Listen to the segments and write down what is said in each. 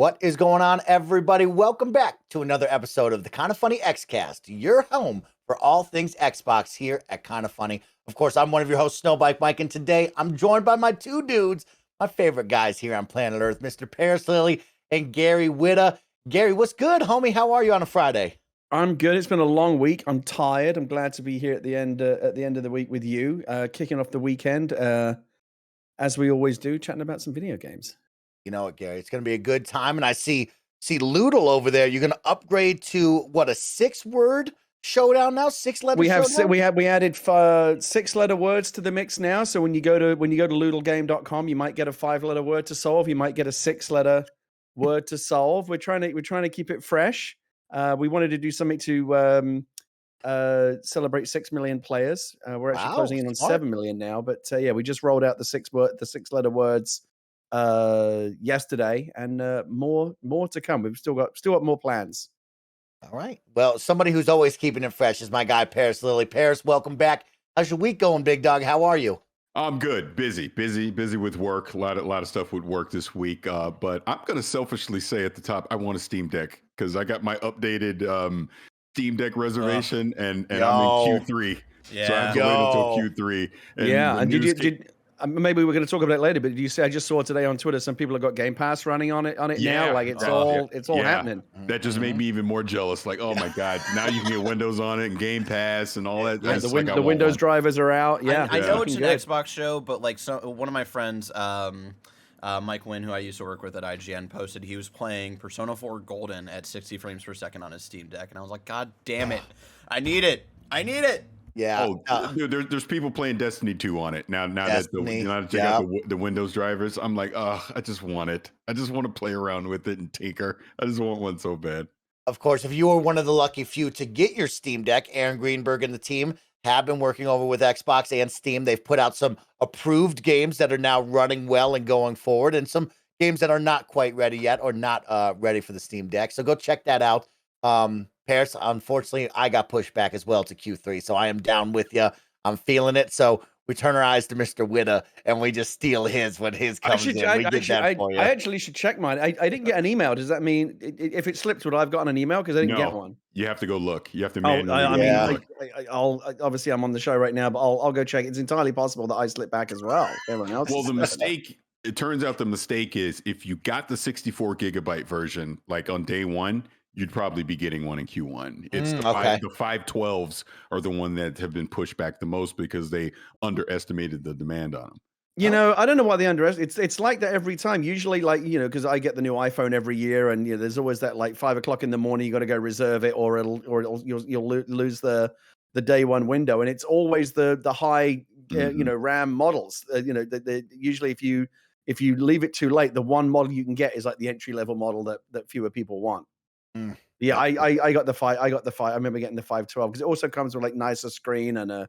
What is going on, everybody? Welcome back to another episode of the KindaFunny Xcast, your home for all things Xbox here at KindaFunny. Of course, I'm one of your hosts, Snowbike Mike, and today I'm joined by my two dudes, my favorite guys here on planet Earth, Mr. Paris Lilly and Gary Whitta. Gary, what's good, homie? How are you on a Friday? I'm good. It's been a long week. I'm tired. I'm glad to be here at the end of the week with you, kicking off the weekend, as we always do, chatting about some video games. You know what, Gary? It's going to be a good time, and I see Loodle over there. You're going to upgrade to what, a 6-word showdown now? 6-letter showdown? We added 6-letter words to the mix now. So when you go to loodlegame.com, you might get a 5-letter word to solve. You might get a 6-letter word to solve. We're trying to keep it fresh. We wanted to do something to celebrate 6 million players. We're actually closing in on 7 million now, but yeah, we just rolled out the 6-letter words yesterday, and more to come. We've still got more plans. All right. Well, somebody who's always keeping it fresh is my guy Paris Lilly. Paris, welcome back. How's your week going, big dog? How are you? I'm good. Busy with work. A lot of stuff with work this week. But I'm gonna selfishly say at the top, I want a Steam Deck because I got my updated Steam Deck reservation, and I'm in Q3. Yeah. So I have to wait until Q3. And did maybe we're going to talk about it later, but did you say, I just saw today on Twitter, some people have got Game Pass running on it now. Like it's all happening. That just made me even more jealous. Like, oh my God, now you can get Windows on it and Game Pass and all that. The Windows drivers are out. Yeah. I know it's an Xbox show, but like one of my friends, Mike Wynn, who I used to work with at IGN, posted he was playing Persona 4 Golden at 60 frames per second on his Steam Deck. And I was like, God damn it. I need it. Yeah. There's people playing Destiny 2 on it now. Now that check out the Windows drivers, I'm like, I just want it. I just want to play around with it and tinker. I just want one so bad. Of course, if you were one of the lucky few to get your Steam Deck, Aaron Greenberg and the team have been working over with Xbox and Steam. They've put out some approved games that are now running well and going forward, and some games that are not quite ready yet or not ready for the Steam Deck. So go check that out. Paris, unfortunately, I got pushed back as well to Q3, so I am down with you. I'm feeling it. So we turn our eyes to Mr. Whitta, and we just steal his when his comes in. We get that for you. I actually should check mine. I didn't get an email. Does that mean if it slipped, would I have gotten an email? Because I didn't get one. You have to go look. You have to manually I'll obviously I'm on the show right now, but I'll go check. It's entirely possible that I slipped back as well. Everyone else. Well, the mistake. It turns out the mistake is if you got the 64 gigabyte version, like on day one, you'd probably be getting one in Q1. It's the 512s are the one that have been pushed back the most because they underestimated the demand on them. You know, I don't know why they underestimate. It's like that every time. Usually, like, you know, because I get the new iPhone every year, and you know, there's always that like 5 o'clock in the morning. You got to go reserve it, or you'll lose the day one window. And it's always the high RAM models. Usually if you leave it too late, the one model you can get is like the entry level model that fewer people want. Yeah, I got the 5. I remember getting the 512 because it also comes with like nicer screen and a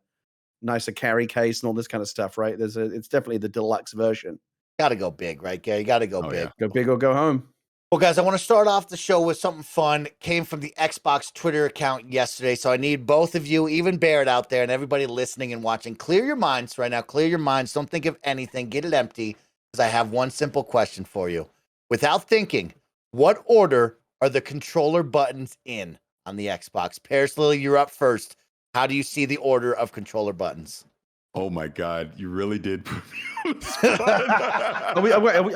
nicer carry case and all this kind of stuff, right? It's definitely the deluxe version. Got to go big, right, Gary? Got to go big. Yeah. Go big or go home. Well, guys, I want to start off the show with something fun. Came from the Xbox Twitter account yesterday, so I need both of you, even Barrett out there, and everybody listening and watching, clear your minds right now. Clear your minds. Don't think of anything. Get it empty, because I have one simple question for you. Without thinking, what order are the controller buttons in on the Xbox? Paris Lilly, you're up first. How do you see the order of controller buttons? Oh my God, you really did put me on the spot.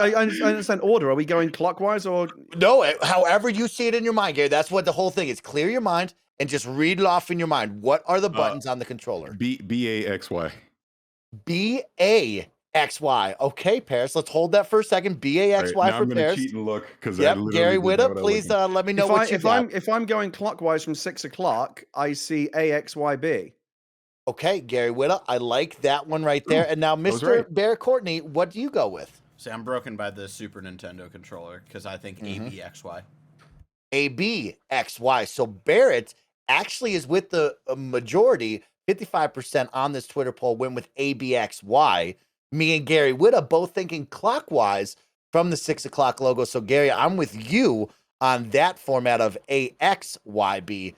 I understand order. Are we going clockwise or? No, however you see it in your mind, Gary. That's what the whole thing is. Clear your mind and just read it off in your mind. What are the buttons on the controller? BAXY. BAXY. Okay, Paris, let's hold that for a second. BAXY right, for Paris. Cheat and look, Gary Whitta, please let me know what you got. If I'm going clockwise from 6 o'clock, I see AXYB. Okay, Gary Whitta, I like that one right there. And now, Mr. Bear Courtney, what do you go with? See, I'm broken by the Super Nintendo controller because I think ABXY. ABXY. So Barrett actually is with the majority. 55% on this Twitter poll went with ABXY. Me and Gary Whitta both thinking clockwise from the 6 o'clock logo. So, Gary, I'm with you on that format of AXYB.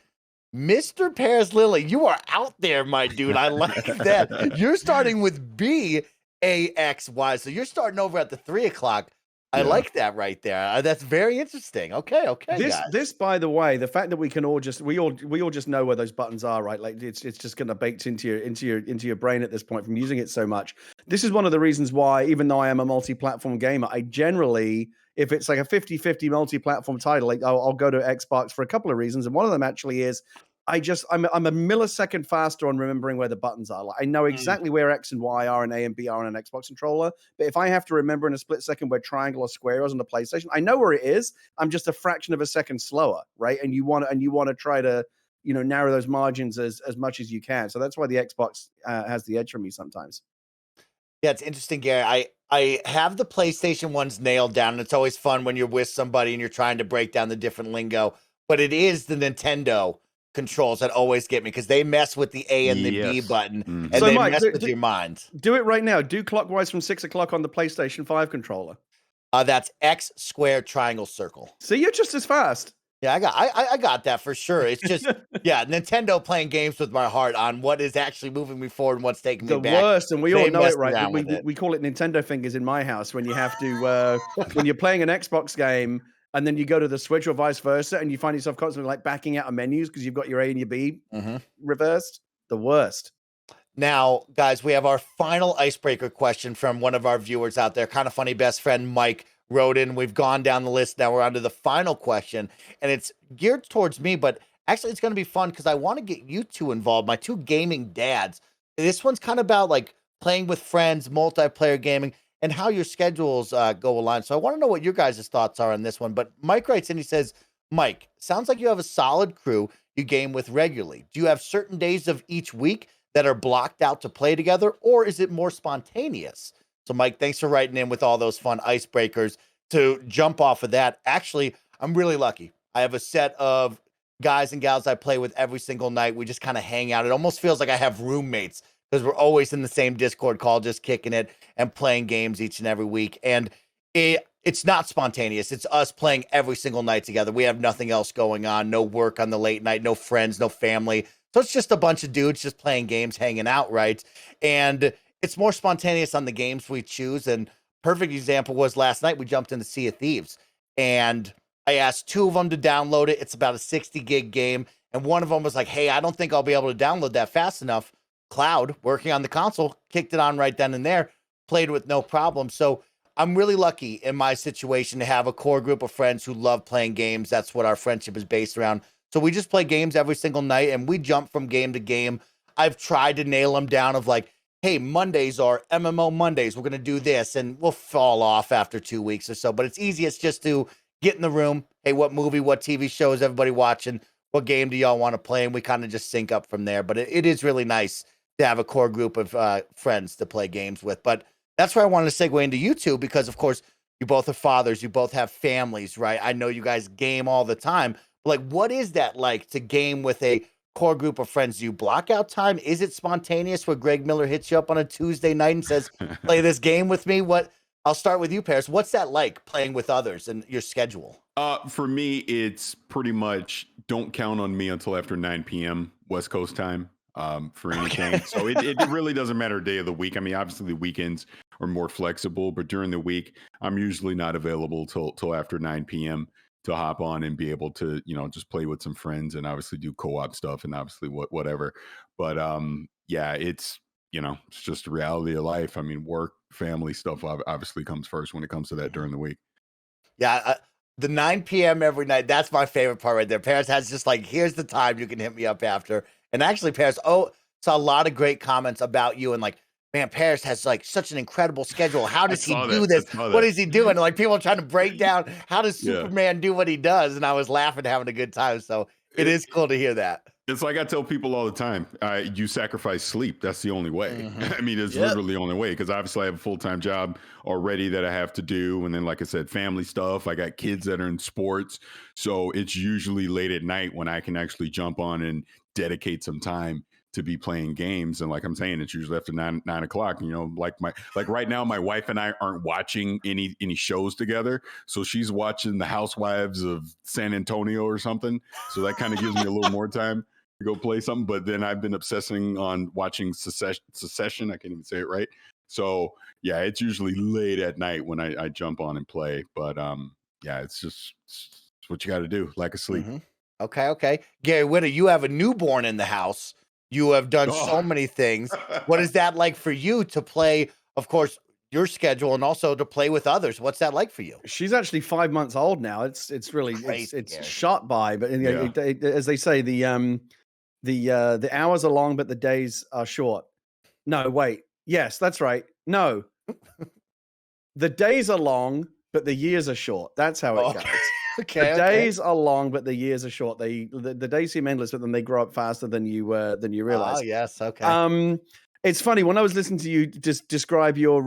Mr. Paris Lilly, you are out there, my dude. I like that. You're starting with BAXY. So you're starting over at the 3 o'clock. I like that right there. That's very interesting. Okay, guys. This, by the way, the fact that we can all just we all just know where those buttons are, right? Like it's just going to baked into your brain at this point from using it so much. This is one of the reasons why, even though I am a multi-platform gamer, I generally, if it's like a 50-50 multi-platform title, like I'll go to Xbox for a couple of reasons, and one of them actually is I'm a millisecond faster on remembering where the buttons are. Like I know exactly where X and Y are and A and B are on an Xbox controller, but if I have to remember in a split second where triangle or square is on the PlayStation, I know where it is. I'm just a fraction of a second slower, right? And you want to try to narrow those margins as much as you can. So that's why the Xbox has the edge for me sometimes. Yeah, it's interesting, Gary. I have the PlayStation ones nailed down, and it's always fun when you're with somebody and you're trying to break down the different lingo. But it is the Nintendo controls that always get me because they mess with the A and the B button, and So they Mike, mess with your mind. Do it right now. Do clockwise from 6 o'clock on the PlayStation 5 controller. That's X, square, triangle, circle. See, you're just as fast. Yeah, I got that for sure. It's just Nintendo playing games with my heart on what is actually moving me forward and what's taking me back. The worst, and we all know it, right? We We call it Nintendo fingers in my house when you have to when you're playing an Xbox game and then you go to the Switch or vice versa, and you find yourself constantly like backing out of menus because you've got your A and your B reversed. The worst. Now, guys, we have our final icebreaker question from one of our viewers out there. Kind of funny best friend Mike wrote in. We've gone down the list. Now we're on to the final question, and it's geared towards me, but actually it's going to be fun because I want to get you two involved, my two gaming dads. This one's kind of about like playing with friends, multiplayer gaming, and how your schedules go along. So I want to know what your guys' thoughts are on this one. But Mike writes in, he says, Mike, sounds like you have a solid crew you game with regularly. Do you have certain days of each week that are blocked out to play together, or is it more spontaneous? So, Mike, thanks for writing in with all those fun icebreakers. To jump off of that, actually, I'm really lucky. I have a set of guys and gals I play with every single night. We just kind of hang out. It almost feels like I have roommates because we're always in the same Discord call, just kicking it and playing games each and every week. And it's not spontaneous. It's us playing every single night together. We have nothing else going on. No work on the late night, no friends, no family. So it's just a bunch of dudes just playing games, hanging out, right? And it's more spontaneous on the games we choose. And perfect example was last night we jumped into Sea of Thieves. And I asked two of them to download it. It's about a 60 gig game. And one of them was like, hey, I don't think I'll be able to download that fast enough. Cloud, working on the console, kicked it on right then and there, played with no problem. So I'm really lucky in my situation to have a core group of friends who love playing games. That's what our friendship is based around. So we just play games every single night and we jump from game to game. I've tried to nail them down of like, hey, Mondays are MMO Mondays. We're going to do this, and we'll fall off after 2 weeks or so. But it's easiest just to get in the room. Hey, what movie, what TV show is everybody watching? What game do y'all want to play? And we kind of just sync up from there. But it is really nice to have a core group of friends to play games with. But that's where I wanted to segue into you two because, of course, you both are fathers. You both have families, right? I know you guys game all the time. But like, what is that like to game with a core group of friends? Do you block out time? Is it spontaneous where Greg Miller hits you up on a Tuesday night and says, play this game with me? I'll start with you, Paris. What's that like playing with others and your schedule? For me, it's pretty much don't count on me until after 9 p.m. West Coast time for anything. Okay. So it really doesn't matter day of the week. I mean, obviously the weekends are more flexible, but during the week, I'm usually not available till after 9 p.m. to hop on and be able to, just play with some friends and obviously do co-op stuff and obviously whatever. But yeah, it's just the reality of life. I mean, work, family stuff obviously comes first when it comes to that during the week. Yeah. The 9 p.m. every night, that's my favorite part right there. Paris has just like, here's the time you can hit me up after. And actually, Paris, saw a lot of great comments about you and like, man, Paris has like such an incredible schedule. How does he do this? What is he doing? Like people are trying to break down how does Superman do what he does? And I was laughing, having a good time. So it is cool to hear that. It's like I tell people all the time, you sacrifice sleep. That's the only way. Mm-hmm. I mean, it's literally the only way because obviously I have a full-time job already that I have to do. And then, like I said, family stuff. I got kids that are in sports. So it's usually late at night when I can actually jump on and dedicate some time to be playing games. And like I'm saying, it's usually after 9 o'clock, like right now, my wife and I aren't watching any shows together. So she's watching the Housewives of San Antonio or something. So that kind of gives me a little more time to go play something. But then I've been obsessing on watching Succession. I can't even say it right. So yeah, it's usually late at night when I jump on and play. But yeah, it's what you got to do. Lack of sleep. Mm-hmm. Okay. Gary Whitta, you have a newborn in the house. You have done so many things. What is that like for you to play, of course, your schedule and also to play with others? What's that like for you? She's actually 5 months old now. It's really it's shot by, but as they say, the hours are long, but the days are short. No, wait. Yes, that's right. No, the days are long, but the years are short. That's how it goes. Okay. The days are long, but the years are short. The days seem endless, but then they grow up faster than you realize. Oh yes. Okay. It's funny when I was listening to you just describe your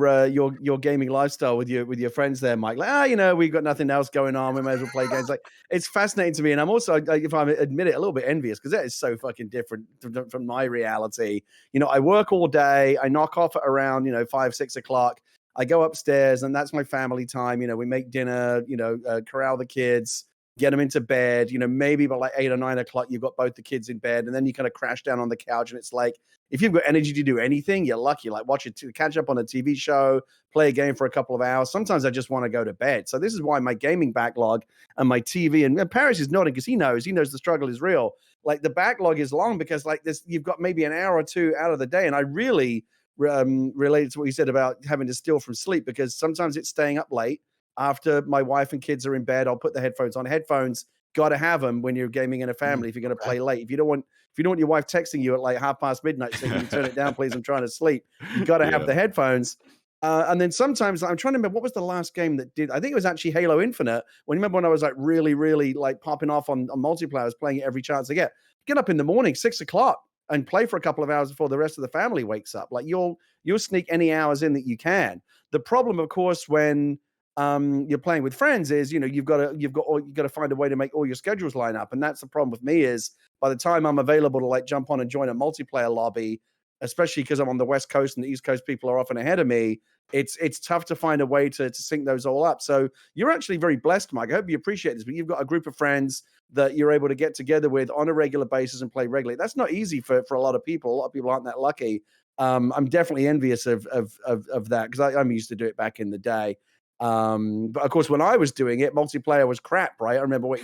gaming lifestyle with your friends there, Mike. Like, we've got nothing else going on. We may as well play games. Like, it's fascinating to me, and I'm also, if I admit it, a little bit envious because that is so fucking different from my reality. I work all day. I knock off at around 5, 6 o'clock. I go upstairs, and that's my family time. We make dinner. Corral the kids, get them into bed. Maybe by like 8 or 9 o'clock, you've got both the kids in bed, and then you kind of crash down on the couch, and it's like, if you've got energy to do anything, you're lucky. Like catch up on a TV show, play a game for a couple of hours. Sometimes I just want to go to bed. So this is why my gaming backlog and my TV, and Paris is nodding because he knows the struggle is real. Like the backlog is long because like this, you've got maybe an hour or two out of the day. And I really related to what you said about having to steal from sleep because sometimes it's staying up late after my wife and kids are in bed. I'll put the headphones on. Headphones, got to have them when you're gaming in a family if you're going to play late. If you don't want your wife texting you at like midnight saying, "Can you turn it down, please? I'm trying to sleep." You got to have the headphones. And then sometimes I'm trying to remember what was the last game that did. I think it was actually Halo Infinite. When I was like really, really like popping off on multiplayer, I was playing it every chance I get up in the morning, 6 o'clock, and play for a couple of hours before the rest of the family wakes up. Like you'll sneak any hours in that you can. The problem, of course, when you're playing with friends is you've got to find a way to make all your schedules line up, and that's the problem with me is by the time I'm available to like jump on and join a multiplayer lobby, especially because I'm on the West Coast and the East Coast people are often ahead of me, it's tough to find a way to sync those all up. So you're actually very blessed, Mike. I hope you appreciate this, but you've got a group of friends that you're able to get together with on a regular basis and play regularly. That's not easy for a lot of people. A lot of people aren't that lucky. I'm definitely envious of that because I'm used to do it back in the day. But of course, when I was doing it, multiplayer was crap, right? I remember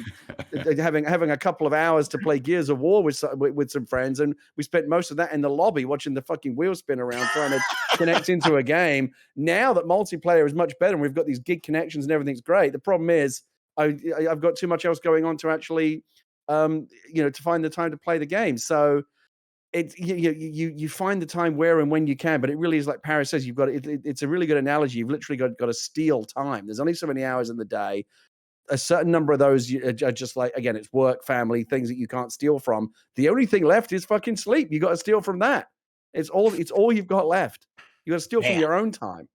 having a couple of hours to play Gears of War with some friends, and we spent most of that in the lobby watching the fucking wheel spin around trying to connect into a game. Now that multiplayer is much better and we've got these gig connections and everything's great, the problem is I've got too much else going on to actually, to find the time to play the game. So you find the time where and when you can, but it really is like Paris says. You've got it's a really good analogy. You've literally got to steal time. There's only so many hours in the day. A certain number of those are just like, again, it's work, family, things that you can't steal from. The only thing left is fucking sleep. You got to steal from that. It's all you've got left. You got to steal from your own time.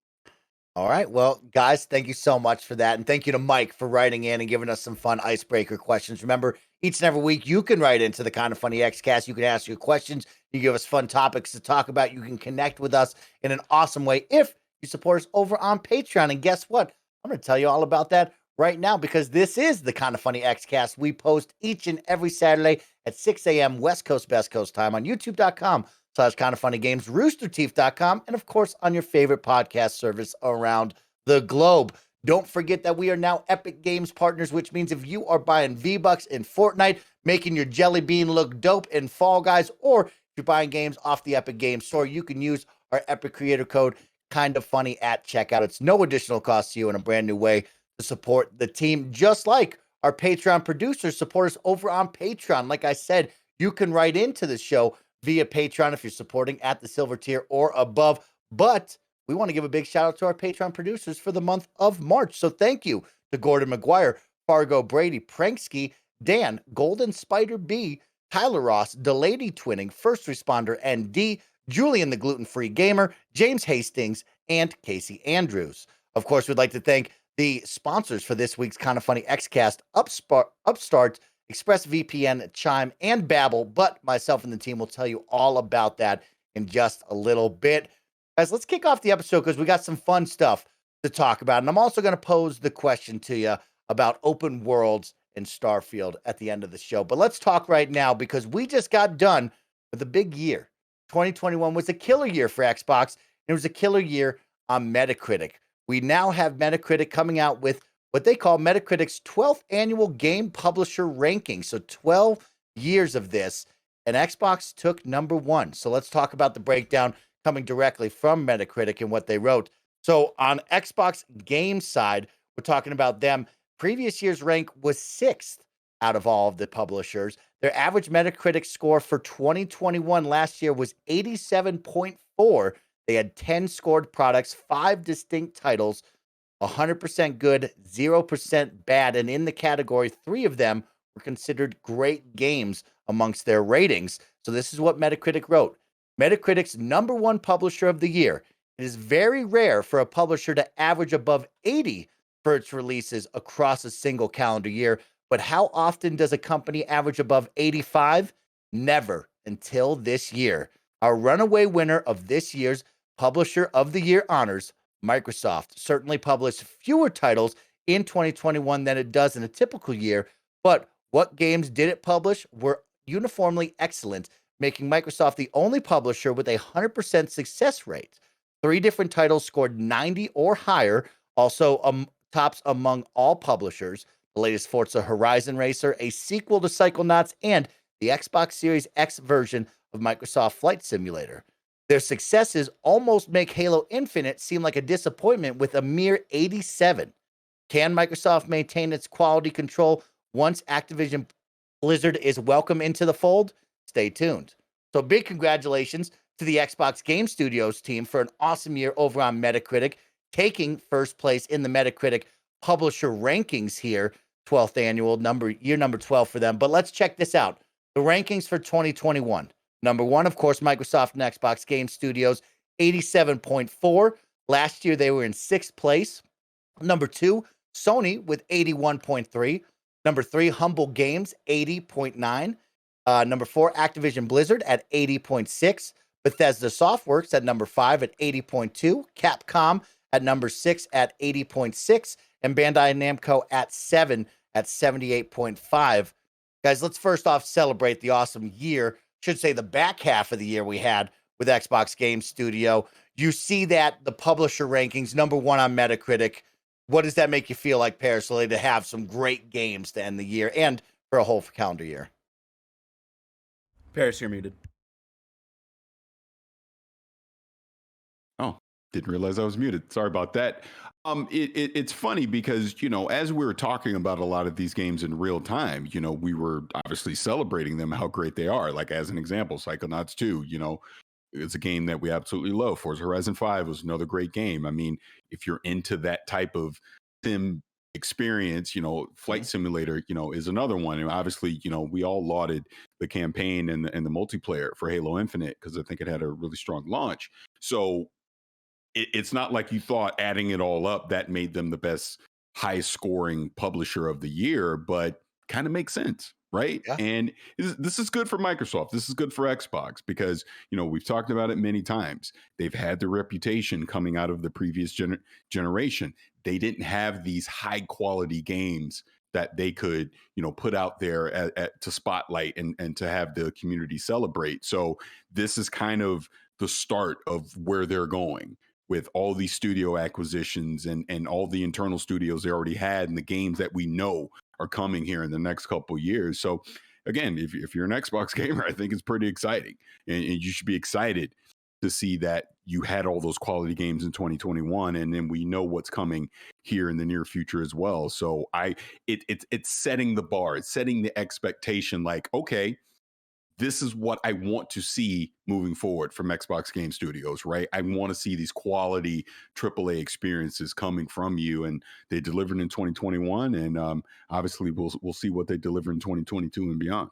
All right. Well, guys, thank you so much for that. And thank you to Mike for writing in and giving us some fun icebreaker questions. Remember, each and every week, you can write into the Kinda Funny Xcast. You can ask your questions. You give us fun topics to talk about. You can connect with us in an awesome way if you support us over on Patreon. And guess what? I'm going to tell you all about that right now because this is the Kinda Funny Xcast. We post each and every Saturday at 6 a.m. West Coast, Best Coast time on youtube.com/KindaFunnyGames, roosterteeth.com, and of course on your favorite podcast service around the globe. Don't forget that we are now Epic Games partners, which means if you are buying V-Bucks in Fortnite, making your jelly bean look dope in Fall Guys, or if you're buying games off the Epic Games Store, you can use our Epic creator code KindaFunny at checkout. It's no additional cost to you and a brand new way to support the team, just like our Patreon producers support us over on Patreon. Like I said, you can write into the show via Patreon if you're supporting at the silver tier or above. But we want to give a big shout out to our Patreon producers for the month of March. So thank you to Gordon McGuire, Fargo Brady, Pranksky, Dan, Golden Spider B, Tyler Ross, Delady Twinning, First Responder ND, Julian the Gluten-Free Gamer, James Hastings, and Casey Andrews. Of course, we'd like to thank the sponsors for this week's Kinda Funny Xcast, Upstart, ExpressVPN, Chime, and Babbel, but myself and the team will tell you all about that in just a little bit. Guys, let's kick off the episode because we got some fun stuff to talk about. And I'm also going to pose the question to you about open worlds in Starfield at the end of the show. But let's talk right now because we just got done with a big year. 2021 was a killer year for Xbox. It was a killer year on Metacritic. We now have Metacritic coming out with what they call Metacritic's 12th annual game publisher ranking. So 12 years of this, and Xbox took number one. So let's talk about the breakdown coming directly from Metacritic and what they wrote. So on Xbox game side, we're talking about them. Previous year's rank was 6th out of all of the publishers. Their average Metacritic score for 2021 last year was 87.4. They had 10 scored products, 5 distinct titles, 100% good, 0% bad. And in the category, 3 of them were considered great games amongst their ratings. So this is what Metacritic wrote. Metacritic's number one publisher of the year. It is very rare for a publisher to average above 80 for its releases across a single calendar year. But how often does a company average above 85? Never until this year. Our runaway winner of this year's Publisher of the Year honors, Microsoft, certainly published fewer titles in 2021 than it does in a typical year, but what games did it publish were uniformly excellent, making Microsoft the only publisher with a 100% success rate. 3 different titles scored 90 or higher, also tops among all publishers. The latest Forza Horizon Racer, a sequel to Psychonauts, and the Xbox Series X version of Microsoft Flight Simulator. Their successes almost make Halo Infinite seem like a disappointment with a mere 87. Can Microsoft maintain its quality control once Activision Blizzard is welcome into the fold? Stay tuned. So big congratulations to the Xbox Game Studios team for an awesome year over on Metacritic, taking first place in the Metacritic publisher rankings here, 12th annual year number 12 for them. But let's check this out. The rankings for 2021. Number one, of course, Microsoft and Xbox Game Studios, 87.4. Last year, they were in 6th place. Number 2, Sony with 81.3. Number 3, Humble Games, 80.9. Number 4, Activision Blizzard at 80.6. Bethesda Softworks at number 5 at 80.2. Capcom at number 6 at 80.6. And Bandai Namco at 7 at 78.5. Guys, let's first off celebrate the awesome year, should say the back half of the year we had with Xbox Game Studio. You see that the publisher rankings, number one on Metacritic. What does that make you feel like, personally, to have some great games to end the year and for a whole calendar year? Paris, you're muted. Oh, didn't realize I was muted. Sorry about that. It's funny because, as we were talking about a lot of these games in real time, we were obviously celebrating them, how great they are. Like, as an example, Psychonauts 2, it's a game that we absolutely love. Forza Horizon 5 was another great game. I mean, if you're into that type of sim experience, Flight Simulator, is another one. And obviously, we all lauded the campaign and the multiplayer for Halo Infinite because I think it had a really strong launch. So it's not like you thought adding it all up that made them the best highest scoring publisher of the year, but kind of makes sense, right? Yeah. And this is good for Microsoft. This is good for Xbox because, we've talked about it many times. They've had the reputation coming out of the previous generation. They didn't have these high quality games that they could, put out there to spotlight and to have the community celebrate. So this is kind of the start of where they're going with all these studio acquisitions and all the internal studios they already had and the games that we know are coming here in the next couple of years. So again, if you're an Xbox gamer, I think it's pretty exciting. And you should be excited to see that you had all those quality games in 2021. And then we know what's coming here in the near future as well. So it's setting the bar, it's setting the expectation like, okay, this is what I want to see moving forward from Xbox Game Studios, right? I want to see these quality AAA experiences coming from you, and they delivered in 2021, and obviously we'll see what they deliver in 2022 and beyond.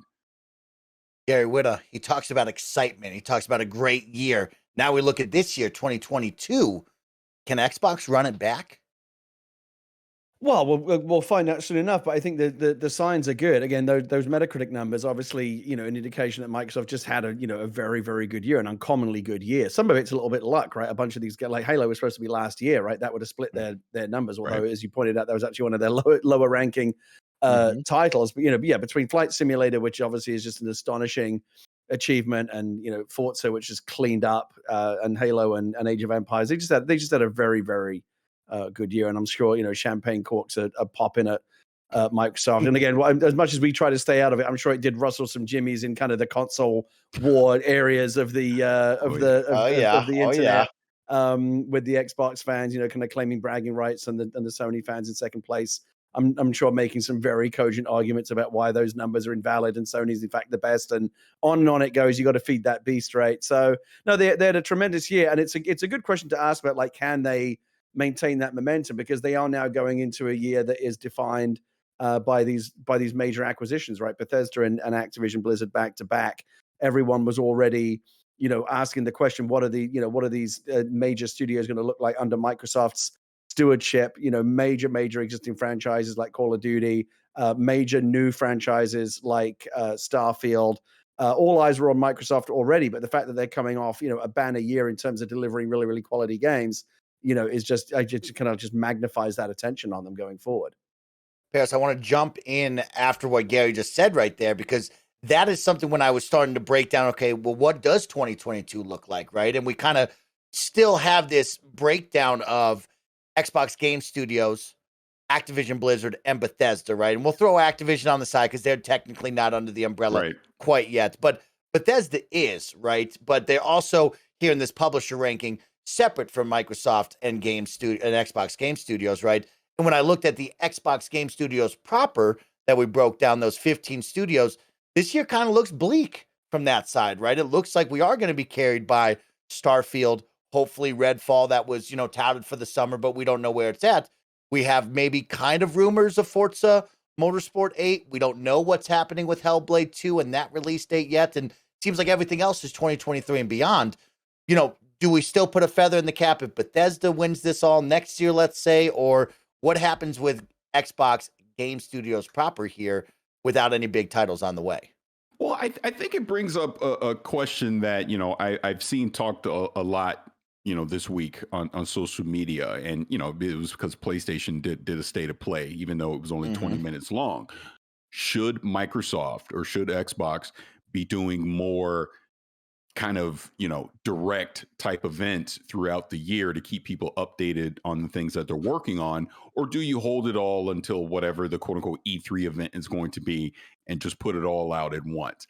Gary Whitta, he talks about excitement. He talks about a great year. Now we look at this year, 2022. Can Xbox run it back? Well, we'll find out soon enough, but I think the signs are good. Again, those Metacritic numbers, obviously, an indication that Microsoft just had a very, very good year, an uncommonly good year. Some of it's a little bit luck, right? A bunch of these, like Halo was supposed to be last year, right? That would have split their numbers. Although, as you pointed out, that was actually one of their lower ranking titles. But between Flight Simulator, which obviously is just an astonishing achievement, and Forza, which is cleaned up, and Halo and Age of Empires. They just had a very, very good year, and I'm sure champagne corks are popping at Microsoft. And again, as much as we try to stay out of it, I'm sure it did rustle some jimmies in kind of the console war areas of the internet. With the Xbox fans, kind of claiming bragging rights, and the Sony fans in second place. I'm sure making some very cogent arguments about why those numbers are invalid and Sony's in fact the best, and on it goes. You got to feed that beast, right? So no, they had a tremendous year, and it's a good question to ask about, like, can they maintain that momentum, because they are now going into a year that is defined by these major acquisitions, right? Bethesda and Activision Blizzard back to back. Everyone was already asking the question, what are these major studios going to look like under Microsoft's stewardship? Major existing franchises like Call of Duty, major new franchises like Starfield. All eyes were on Microsoft already, but the fact that they're coming off a banner year in terms of delivering really, really quality games, is just kind of just magnifies that attention on them going forward. Paris, I want to jump in after what Gary just said right there, because that is something when I was starting to break down, okay, well, what does 2022 look like, right? And we kind of still have this breakdown of Xbox Game Studios, Activision Blizzard, and Bethesda, right? And we'll throw Activision on the side because they're technically not under the umbrella quite yet. But Bethesda is, right? But they're also here in this publisher ranking separate from Microsoft and Xbox Game Studios, right? And when I looked at the Xbox Game Studios proper that we broke down, those 15 studios, this year kind of looks bleak from that side, right? It looks like we are going to be carried by Starfield, hopefully Redfall, that was, touted for the summer, but we don't know where it's at. We have maybe kind of rumors of Forza Motorsport 8. We don't know what's happening with Hellblade 2 and that release date yet. And it seems like everything else is 2023 and beyond. Do we still put a feather in the cap if Bethesda wins this all next year, let's say? Or what happens with Xbox Game Studios proper here without any big titles on the way? Well, I think it brings up a question that, I've seen talked a lot, this week on social media. And, it was because PlayStation did a state of play, even though it was only 20 minutes long. Should Microsoft or should Xbox be doing more kind of, direct type events throughout the year to keep people updated on the things that they're working on? Or do you hold it all until whatever the quote unquote E3 event is going to be and just put it all out at once?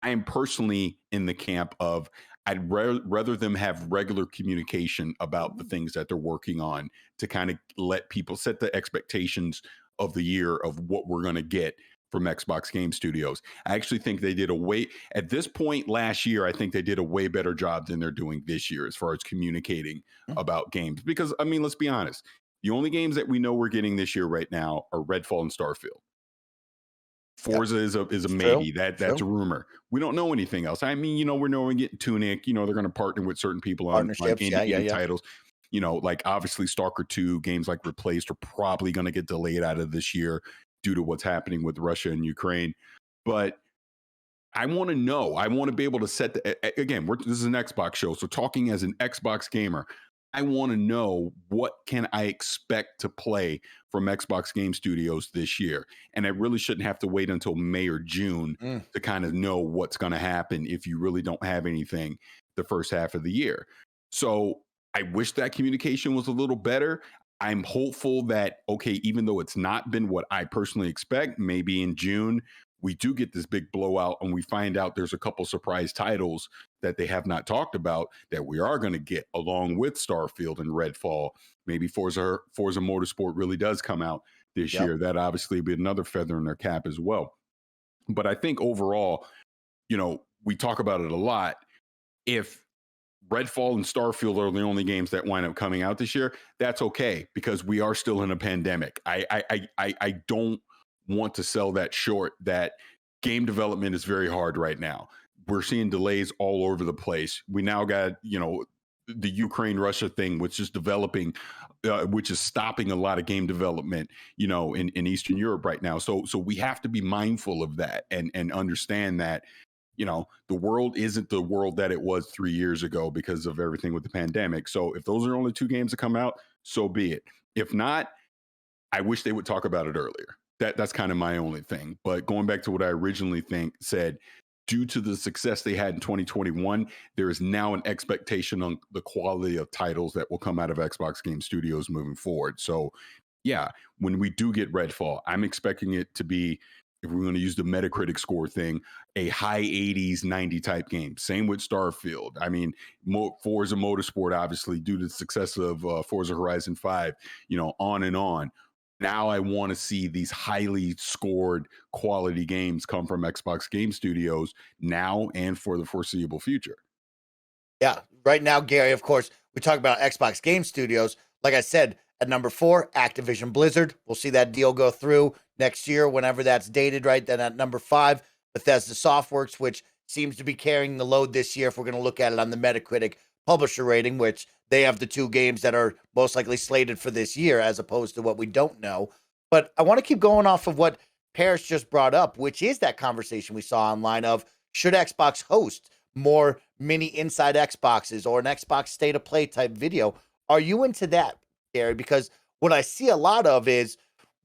I am personally in the camp of I'd rather them have regular communication about the things that they're working on to kind of let people set the expectations of the year of what we're going to get from Xbox Game Studios. I actually think they did at this point last year, I think they did a way better job than they're doing this year as far as communicating about games. Because, I mean, let's be honest. The only games that we know we're getting this year right now are Redfall and Starfield. Forza is a maybe. That's a rumor. We don't know anything else. I mean, we're knowing getting Tunic. They're going to partner with certain people on indie titles. Like obviously Stalker 2 games like Replaced are probably going to get delayed out of this year due to what's happening with Russia and Ukraine. But I want to know. I want to be able to set again, this is an Xbox show. So talking as an Xbox gamer, I want to know what can I expect to play from Xbox Game Studios this year. And I really shouldn't have to wait until May or June to kind of know what's going to happen if you really don't have anything the first half of the year. So I wish that communication was a little better. I'm hopeful that, okay, even though it's not been what I personally expect, maybe in June, we do get this big blowout and we find out there's a couple surprise titles that they have not talked about that we are going to get along with Starfield and Redfall. Maybe Forza Motorsport really does come out this year. That obviously would be another feather in their cap as well. But I think overall, we talk about it a lot. If Redfall and Starfield are the only games that wind up coming out this year, that's okay, because we are still in a pandemic. I don't want to sell that short, that game development is very hard right now. We're seeing delays all over the place. We now got, the Ukraine-Russia thing, which is developing, which is stopping a lot of game development, in Eastern Europe right now. So we have to be mindful of that and understand that, the world isn't the world that it was 3 years ago because of everything with the pandemic. So if those are only 2 games that come out, so be it. If not, I wish they would talk about it earlier. That's kind of my only thing. But going back to what I originally said, due to the success they had in 2021, there is now an expectation on the quality of titles that will come out of Xbox Game Studios moving forward. So, yeah, when we do get Redfall, I'm expecting it to be, if we're going to use the Metacritic score thing, a high 80s, 90 type game. Same with Starfield. I mean, Forza Motorsport, obviously, due to the success of Forza Horizon 5, on and on. Now I want to see these highly scored quality games come from Xbox Game Studios now and for the foreseeable future. Yeah, right now, Gary, of course, we talk about Xbox Game Studios. Like I said, at number 4, Activision Blizzard. We'll see that deal go through next year, whenever that's dated, right? Then at number 5, Bethesda Softworks, which seems to be carrying the load this year if we're going to look at it on the Metacritic publisher rating, which they have the 2 games that are most likely slated for this year, as opposed to what we don't know. But I want to keep going off of what Paris just brought up, which is that conversation we saw online of, should Xbox host more mini Inside Xboxes or an Xbox State of Play type video? Are you into that, Gary? Because what I see a lot of is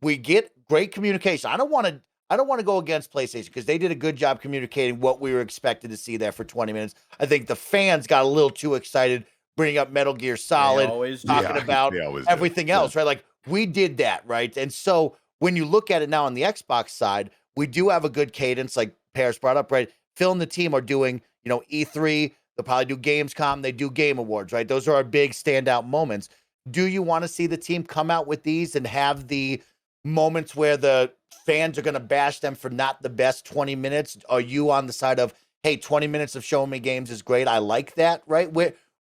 we get great communication. I don't want to go against PlayStation because they did a good job communicating what we were expected to see there for 20 minutes. I think the fans got a little too excited bringing up Metal Gear Solid, talking about everything else, right? Like, we did that, right? And so when you look at it now on the Xbox side, we do have a good cadence, like Paris brought up, right? Phil and the team are doing, E3, they'll probably do Gamescom, they do Game Awards, right? Those are our big standout moments. Do you want to see the team come out with these and have the moments where the fans are going to bash them for not the best 20 minutes? Are you on the side of, hey, 20 minutes of showing me games is great, I like that, right?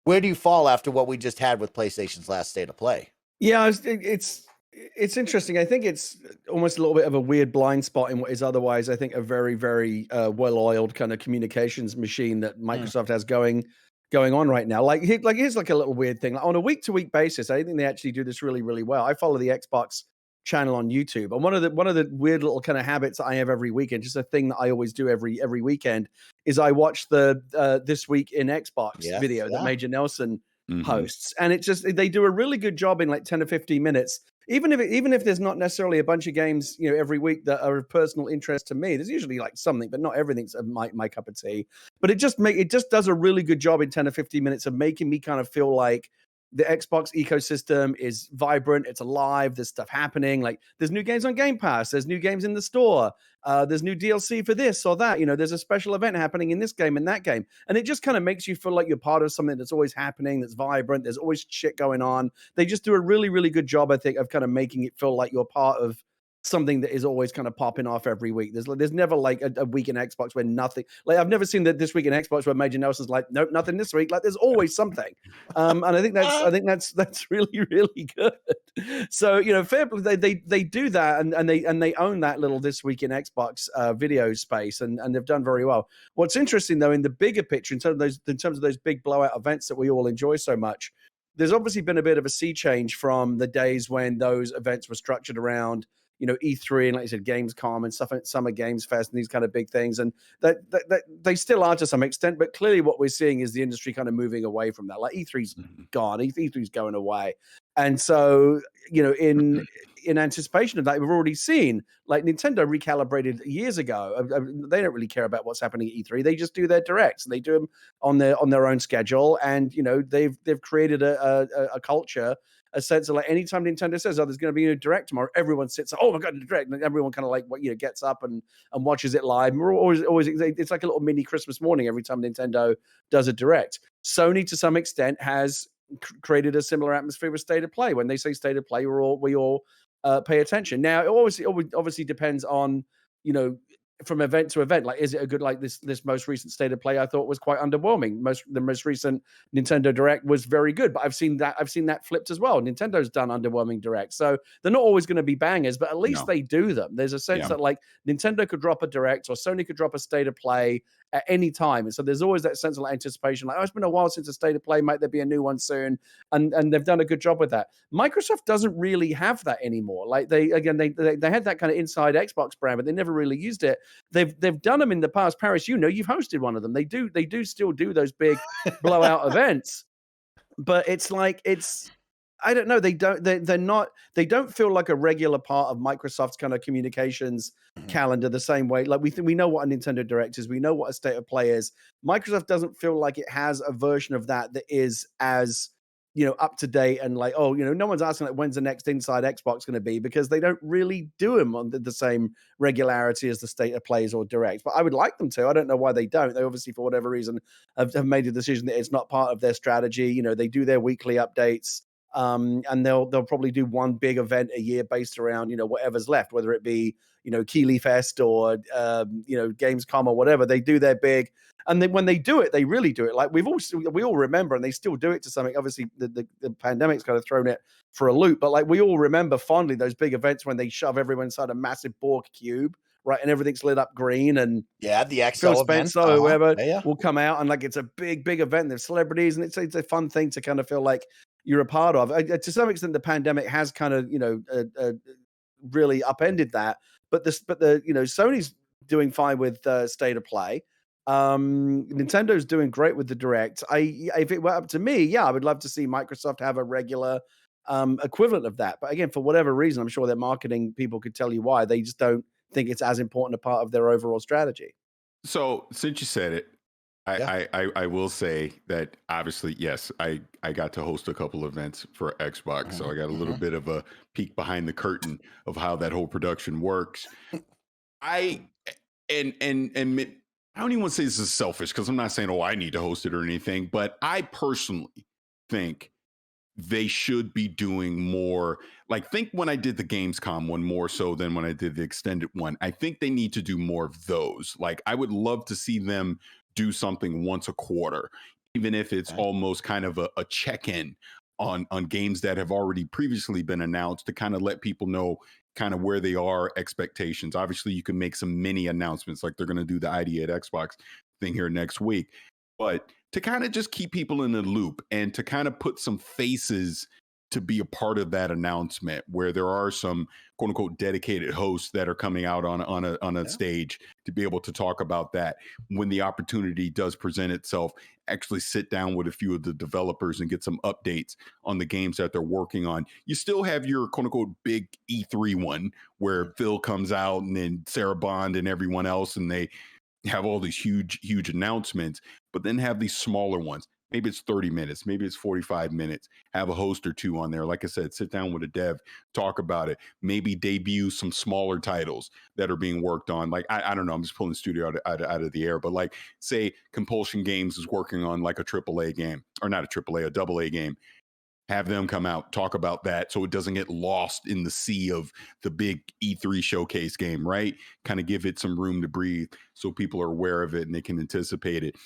Where do you fall after what we just had with PlayStation's last State of Play? Yeah, it's interesting. I think it's almost a little bit of a weird blind spot in what is otherwise, I think, a very, very well-oiled kind of communications machine that Microsoft has going on right now. Here's like a little weird thing. On a week-to-week basis, I think they actually do this really, really well. I follow the Xbox channel on YouTube, and one of the weird little kind of habits I have every weekend, just a thing that I always do every weekend, is I watch the This Week in Xbox video that Major Nelson hosts, and it just, they do a really good job in like 10 or 15 minutes. Even if there's not necessarily a bunch of games, every week that are of personal interest to me, there's usually like something, but not everything's my cup of tea. But it just does a really good job in 10 or 15 minutes of making me kind of feel like the Xbox ecosystem is vibrant, it's alive, there's stuff happening. Like, there's new games on Game Pass, there's new games in the store, there's new DLC for this or that, there's a special event happening in this game and that game. And it just kind of makes you feel like you're part of something that's always happening, that's vibrant, there's always shit going on. They just do a really, really good job, I think, of kind of making it feel like you're part of something that is always kind of popping off every week. There's never like a week in Xbox where nothing, like, I've never seen that This Week in Xbox where Major Nelson's like, nope, nothing this week. Like, there's always something. And I think that's really, really good. So, fair play, they do that, and they own that little This Week in Xbox video space, and they've done very well. What's interesting though, in the bigger picture, in terms of those big blowout events that we all enjoy so much, there's obviously been a bit of a sea change from the days when those events were structured around E3 and, like you said, Gamescom and stuff, Summer Games Fest and these kind of big things. And that they still are to some extent, but clearly what we're seeing is the industry kind of moving away from that. Like, E3's gone, E3's going away. And so, in anticipation of that, we've already seen, like, Nintendo recalibrated years ago. They don't really care about what's happening at E3. They just do their directs, and they do them on their own schedule. And, they've created a culture, a sense of, like, anytime Nintendo says, "Oh, there's going to be a direct tomorrow," everyone sits, "Oh my god, the direct!" And everyone kind of like, gets up and watches it live. And we're always, it's like a little mini Christmas morning every time Nintendo does a direct. Sony, to some extent, has created a similar atmosphere with State of Play. When they say State of Play, we all pay attention. Now, it obviously depends on, from event to event. Like, is it a good, like this most recent State of Play I thought was quite underwhelming. The most recent Nintendo Direct was very good, but I've seen that flipped as well. Nintendo's done underwhelming directs, so they're not always going to be bangers, but at least they do them. There's a sense that, like, Nintendo could drop a direct or Sony could drop a State of Play at any time, and so there's always that sense of, like, anticipation, like, oh, it's been a while since a State of Play, might there be a new one soon? And they've done a good job with that. Microsoft doesn't really have that anymore. Like, they had that kind of inside Xbox brand, but they never really used it. They've done them in the past. Paris, you've hosted one of them. They do still do those big blowout events, but it's like, I don't know. They don't. They're not. They don't feel like a regular part of Microsoft's kind of communications calendar the same way. Like we know what a Nintendo Direct is. We know what a state of play is. Microsoft doesn't feel like it has a version of that is as up to date and like, oh, no one's asking like when's the next Inside Xbox going to be, because they don't really do them on the same regularity as the state of plays or directs. But I would like them to. I don't know why they don't. They obviously, for whatever reason, have made a decision that it's not part of their strategy. They do their weekly updates. And they'll probably do one big event a year based around whatever's left, whether it be Keighley Fest or Gamescom or whatever. They do their big, and then when they do it, they really do it. Like we all remember, and they still do it to something. Obviously, the pandemic's kind of thrown it for a loop, but like we all remember fondly those big events when they shove everyone inside a massive Borg cube, right, and everything's lit up green, and the XO Phil event, Spencer or whoever will come out, and like it's a big event. There's celebrities, and it's a fun thing to kind of feel like you're a part of. To some extent, the pandemic has kind of really upended that. But Sony's doing fine with state of play. Nintendo's doing great with the Direct. If it were up to me, I would love to see Microsoft have a regular equivalent of that. But again, for whatever reason, I'm sure their marketing people could tell you why. They just don't think it's as important a part of their overall strategy. So since you said it, I will say that obviously, yes, I got to host a couple events for Xbox, so I got a little bit of a peek behind the curtain of how that whole production works. I don't even want to say this is selfish, because I'm not saying, oh, I need to host it or anything, but I personally think they should be doing more. Like, think when I did the Gamescom one more so than when I did the extended one. I think they need to do more of those. Like, I would love to see them do something once a quarter, even if it's almost kind of a check-in on games that have already previously been announced, to kind of let people know kind of where they are, expectations. Obviously, you can make some mini announcements, like they're going to do the ID at Xbox thing here next week. But to kind of just keep people in the loop and to kind of put some faces to be a part of that announcement, where there are some quote unquote dedicated hosts that are coming out on a stage to be able to talk about that when the opportunity does present itself. Actually sit down with a few of the developers and get some updates on the games that they're working on. You still have your quote unquote big E3 one where Phil comes out and then Sarah Bond and everyone else, and they have all these huge announcements, but then have these smaller ones. Maybe it's 30 minutes, maybe it's 45 minutes, have a host or two on there. Like I said, sit down with a dev, talk about it, maybe debut some smaller titles that are being worked on. Like, I don't know, I'm just pulling the studio out of the air, but like, say Compulsion Games is working on like a AAA game, or not a AAA, a AA game. Have them come out, talk about that, so it doesn't get lost in the sea of the big E3 showcase game, right? Kind of give it some room to breathe so people are aware of it and they can anticipate it.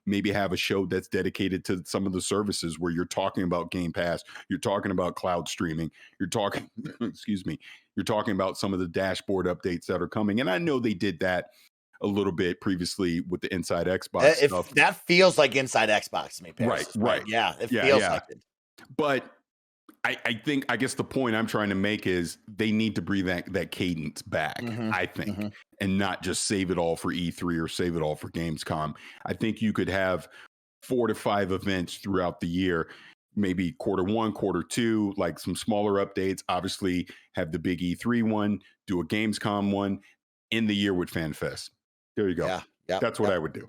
Maybe have a show that's dedicated to some of the services where you're talking about Game Pass, you're talking about cloud streaming, you're talking, you're talking about some of the dashboard updates that are coming. And I know they did that a little bit previously with the Inside Xbox stuff. That feels like Inside Xbox to me, Paris. Right. Yeah, it feels like it. But I guess the point I'm trying to make is they need to bring that cadence back, I think, and not just save it all for E3 or save it all for Gamescom. I think you could have 4 to 5 events throughout the year, maybe quarter 1, quarter 2, like some smaller updates. Obviously, have the big E3 one, do a Gamescom one, end the year with FanFest. There you go. Yeah, that's what I would do.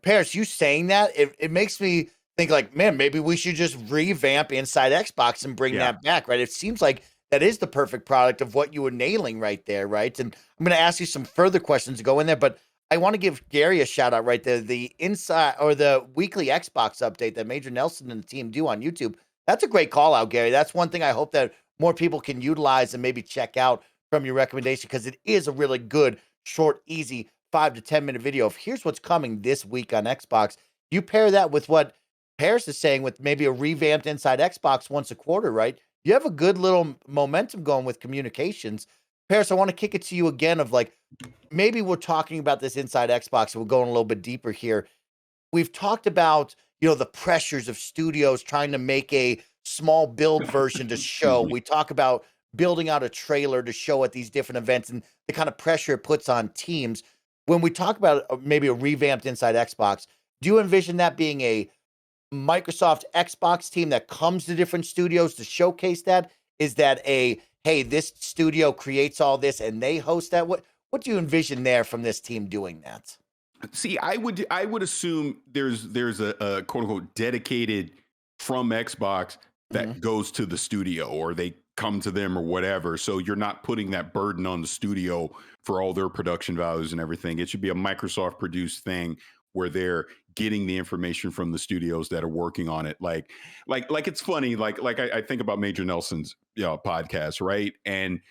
Paris, you saying that, it makes me think like, man, maybe we should just revamp Inside Xbox and bring that back, right? It seems like that is the perfect product of what you were nailing right there, right? And I'm going to ask you some further questions to go in there, but I want to give Gary a shout out right there. The inside or the weekly Xbox update that Major Nelson and the team do on YouTube. That's a great call out, Gary. That's one thing I hope that more people can utilize and maybe check out from your recommendation, because it is a really good, short, easy 5 to 10 minute video of here's what's coming this week on Xbox. You pair that with what Paris is saying with maybe a revamped Inside Xbox once a quarter, right? You have a good little momentum going with communications. Paris, I want to kick it to you again of like, maybe we're talking about this Inside Xbox and we're going a little bit deeper here. We've talked about, the pressures of studios trying to make a small build version to show. We talk about building out a trailer to show at these different events and the kind of pressure it puts on teams. When we talk about maybe a revamped Inside Xbox, do you envision that being a Microsoft Xbox team that comes to different studios to showcase that? Is that hey, this studio creates all this and they host that? What do you envision there from this team doing that? See, I would assume there's a quote unquote dedicated from Xbox that goes to the studio, or they come to them or whatever. So you're not putting that burden on the studio for all their production values and everything. It should be a Microsoft produced thing where they're getting the information from the studios that are working on it. Like it's funny. I think about Major Nelson's podcast, right? And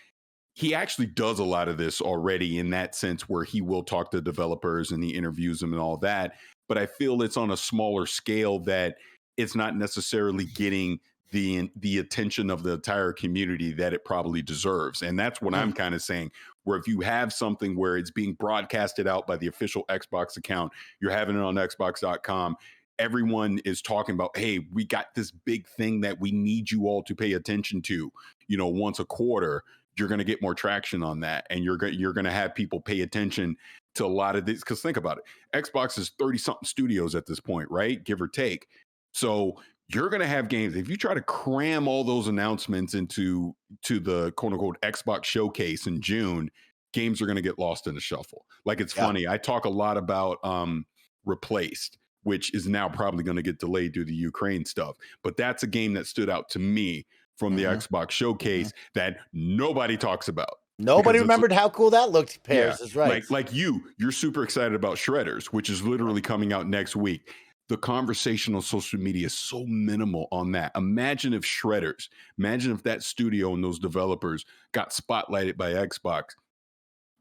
he actually does a lot of this already in that sense, where he will talk to developers and he interviews them and all that. But I feel it's on a smaller scale, that it's not necessarily getting the attention of the entire community that it probably deserves. And that's what I'm kind of saying, where if you have something where it's being broadcasted out by the official Xbox account, you're having it on xbox.com, everyone is talking about, hey, we got this big thing that we need you all to pay attention to, once a quarter. You're going to get more traction on that, and you're going to have people pay attention to a lot of this. Because think about it, Xbox is 30 something studios at this point, right, give or take. So you're going to have games. If you try to cram all those announcements into the quote unquote Xbox showcase in June, games are going to get lost in the shuffle. Like, it's funny. I talk a lot about Replaced, which is now probably going to get delayed due to Ukraine stuff. But that's a game that stood out to me from the Xbox showcase that nobody talks about. Nobody remembered how cool that looked. Paris is right. Like you're super excited about Shredders, which is literally coming out next week. The conversation on social media is so minimal on that. Imagine if that studio and those developers got spotlighted by Xbox.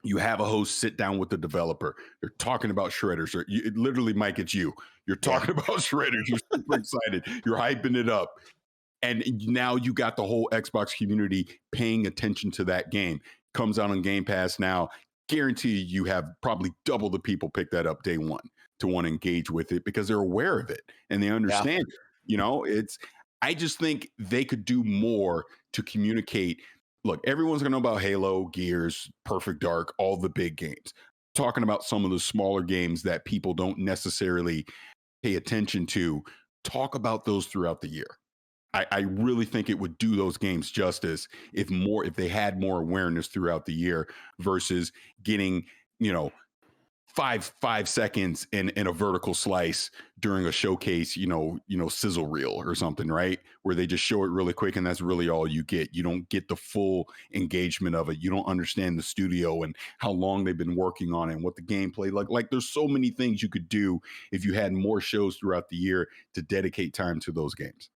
You have a host sit down with the developer. They're talking about Shredders. Literally, Mike, it's you. You're talking about Shredders. You're super excited. You're hyping it up. And now you got the whole Xbox community paying attention to that game. Comes out on Game Pass now. Guarantee you have probably double the people pick that up day one to want to engage with it, because they're aware of it and they understand it. I just think they could do more to communicate. Look, everyone's going to know about Halo, Gears, Perfect Dark, all the big games. Talking about some of the smaller games that people don't necessarily pay attention to, talk about those throughout the year. I really think it would do those games justice if they had more awareness throughout the year, versus getting, 5 seconds in a vertical slice during a showcase, sizzle reel or something, right? Where they just show it really quick and that's really all you get. You don't get the full engagement of it. You don't understand the studio and how long they've been working on it and what the gameplay like there's so many things you could do if you had more shows throughout the year to dedicate time to those games.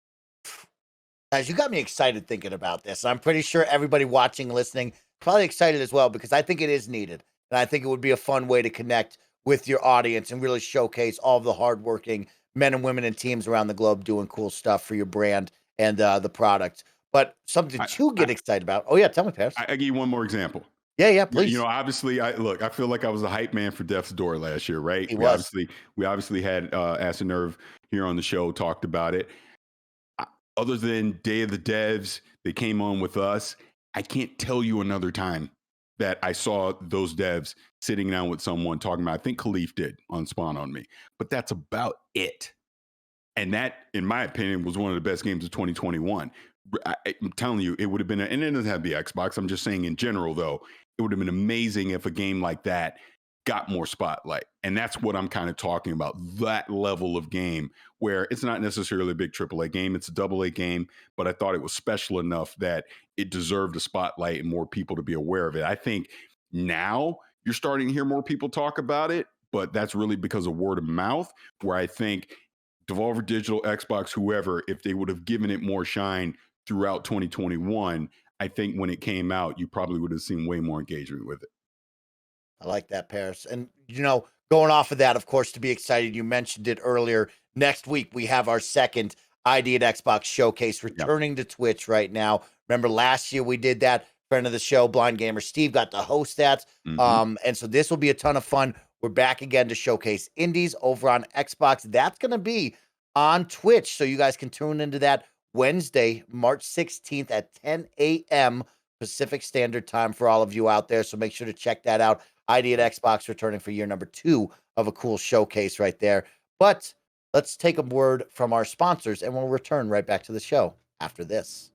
Guys, you got me excited thinking about this. I'm pretty sure everybody watching, listening, probably excited as well, because I think it is needed. And I think it would be a fun way to connect with your audience and really showcase all of the hardworking men and women and teams around the globe doing cool stuff for your brand and the product. But something to get excited about. Oh, yeah. Tell me, Paris. I give you one more example. Yeah, please. Obviously, I feel like I was a hype man for Death's Door last year, right? We obviously had Acid Nerve here on the show, talked about it. Other than Day of the Devs, they came on with us. I can't tell you another time that I saw those devs sitting down with someone talking about, I think Khalif did on Spawn on Me, but that's about it. And that, in my opinion, was one of the best games of 2021. I'm telling you, it would have been, and it doesn't have to be Xbox. I'm just saying in general, though, it would have been amazing if a game like that got more spotlight. And that's what I'm kind of talking about, that level of game where it's not necessarily a big AAA game, it's a AA game, but I thought it was special enough that it deserved a spotlight and more people to be aware of it. I think now you're starting to hear more people talk about it, but that's really because of word of mouth, where I think Devolver Digital, Xbox, whoever, if they would have given it more shine throughout 2021, I think when it came out, you probably would have seen way more engagement with it. I like that, Paris. And, going off of that, of course, to be excited, you mentioned it earlier. Next week, we have our second ID at Xbox showcase returning to Twitch right now. Remember, last year we did that. Friend of the show, Blind Gamer Steve, got to host that. And so this will be a ton of fun. We're back again to showcase indies over on Xbox. That's going to be on Twitch. So you guys can tune into that Wednesday, March 16th at 10 a.m. Pacific Standard Time for all of you out there. So make sure to check that out. ID at Xbox returning for year number 2 of a cool showcase right there. But let's take a word from our sponsors, and we'll return right back to the show after this.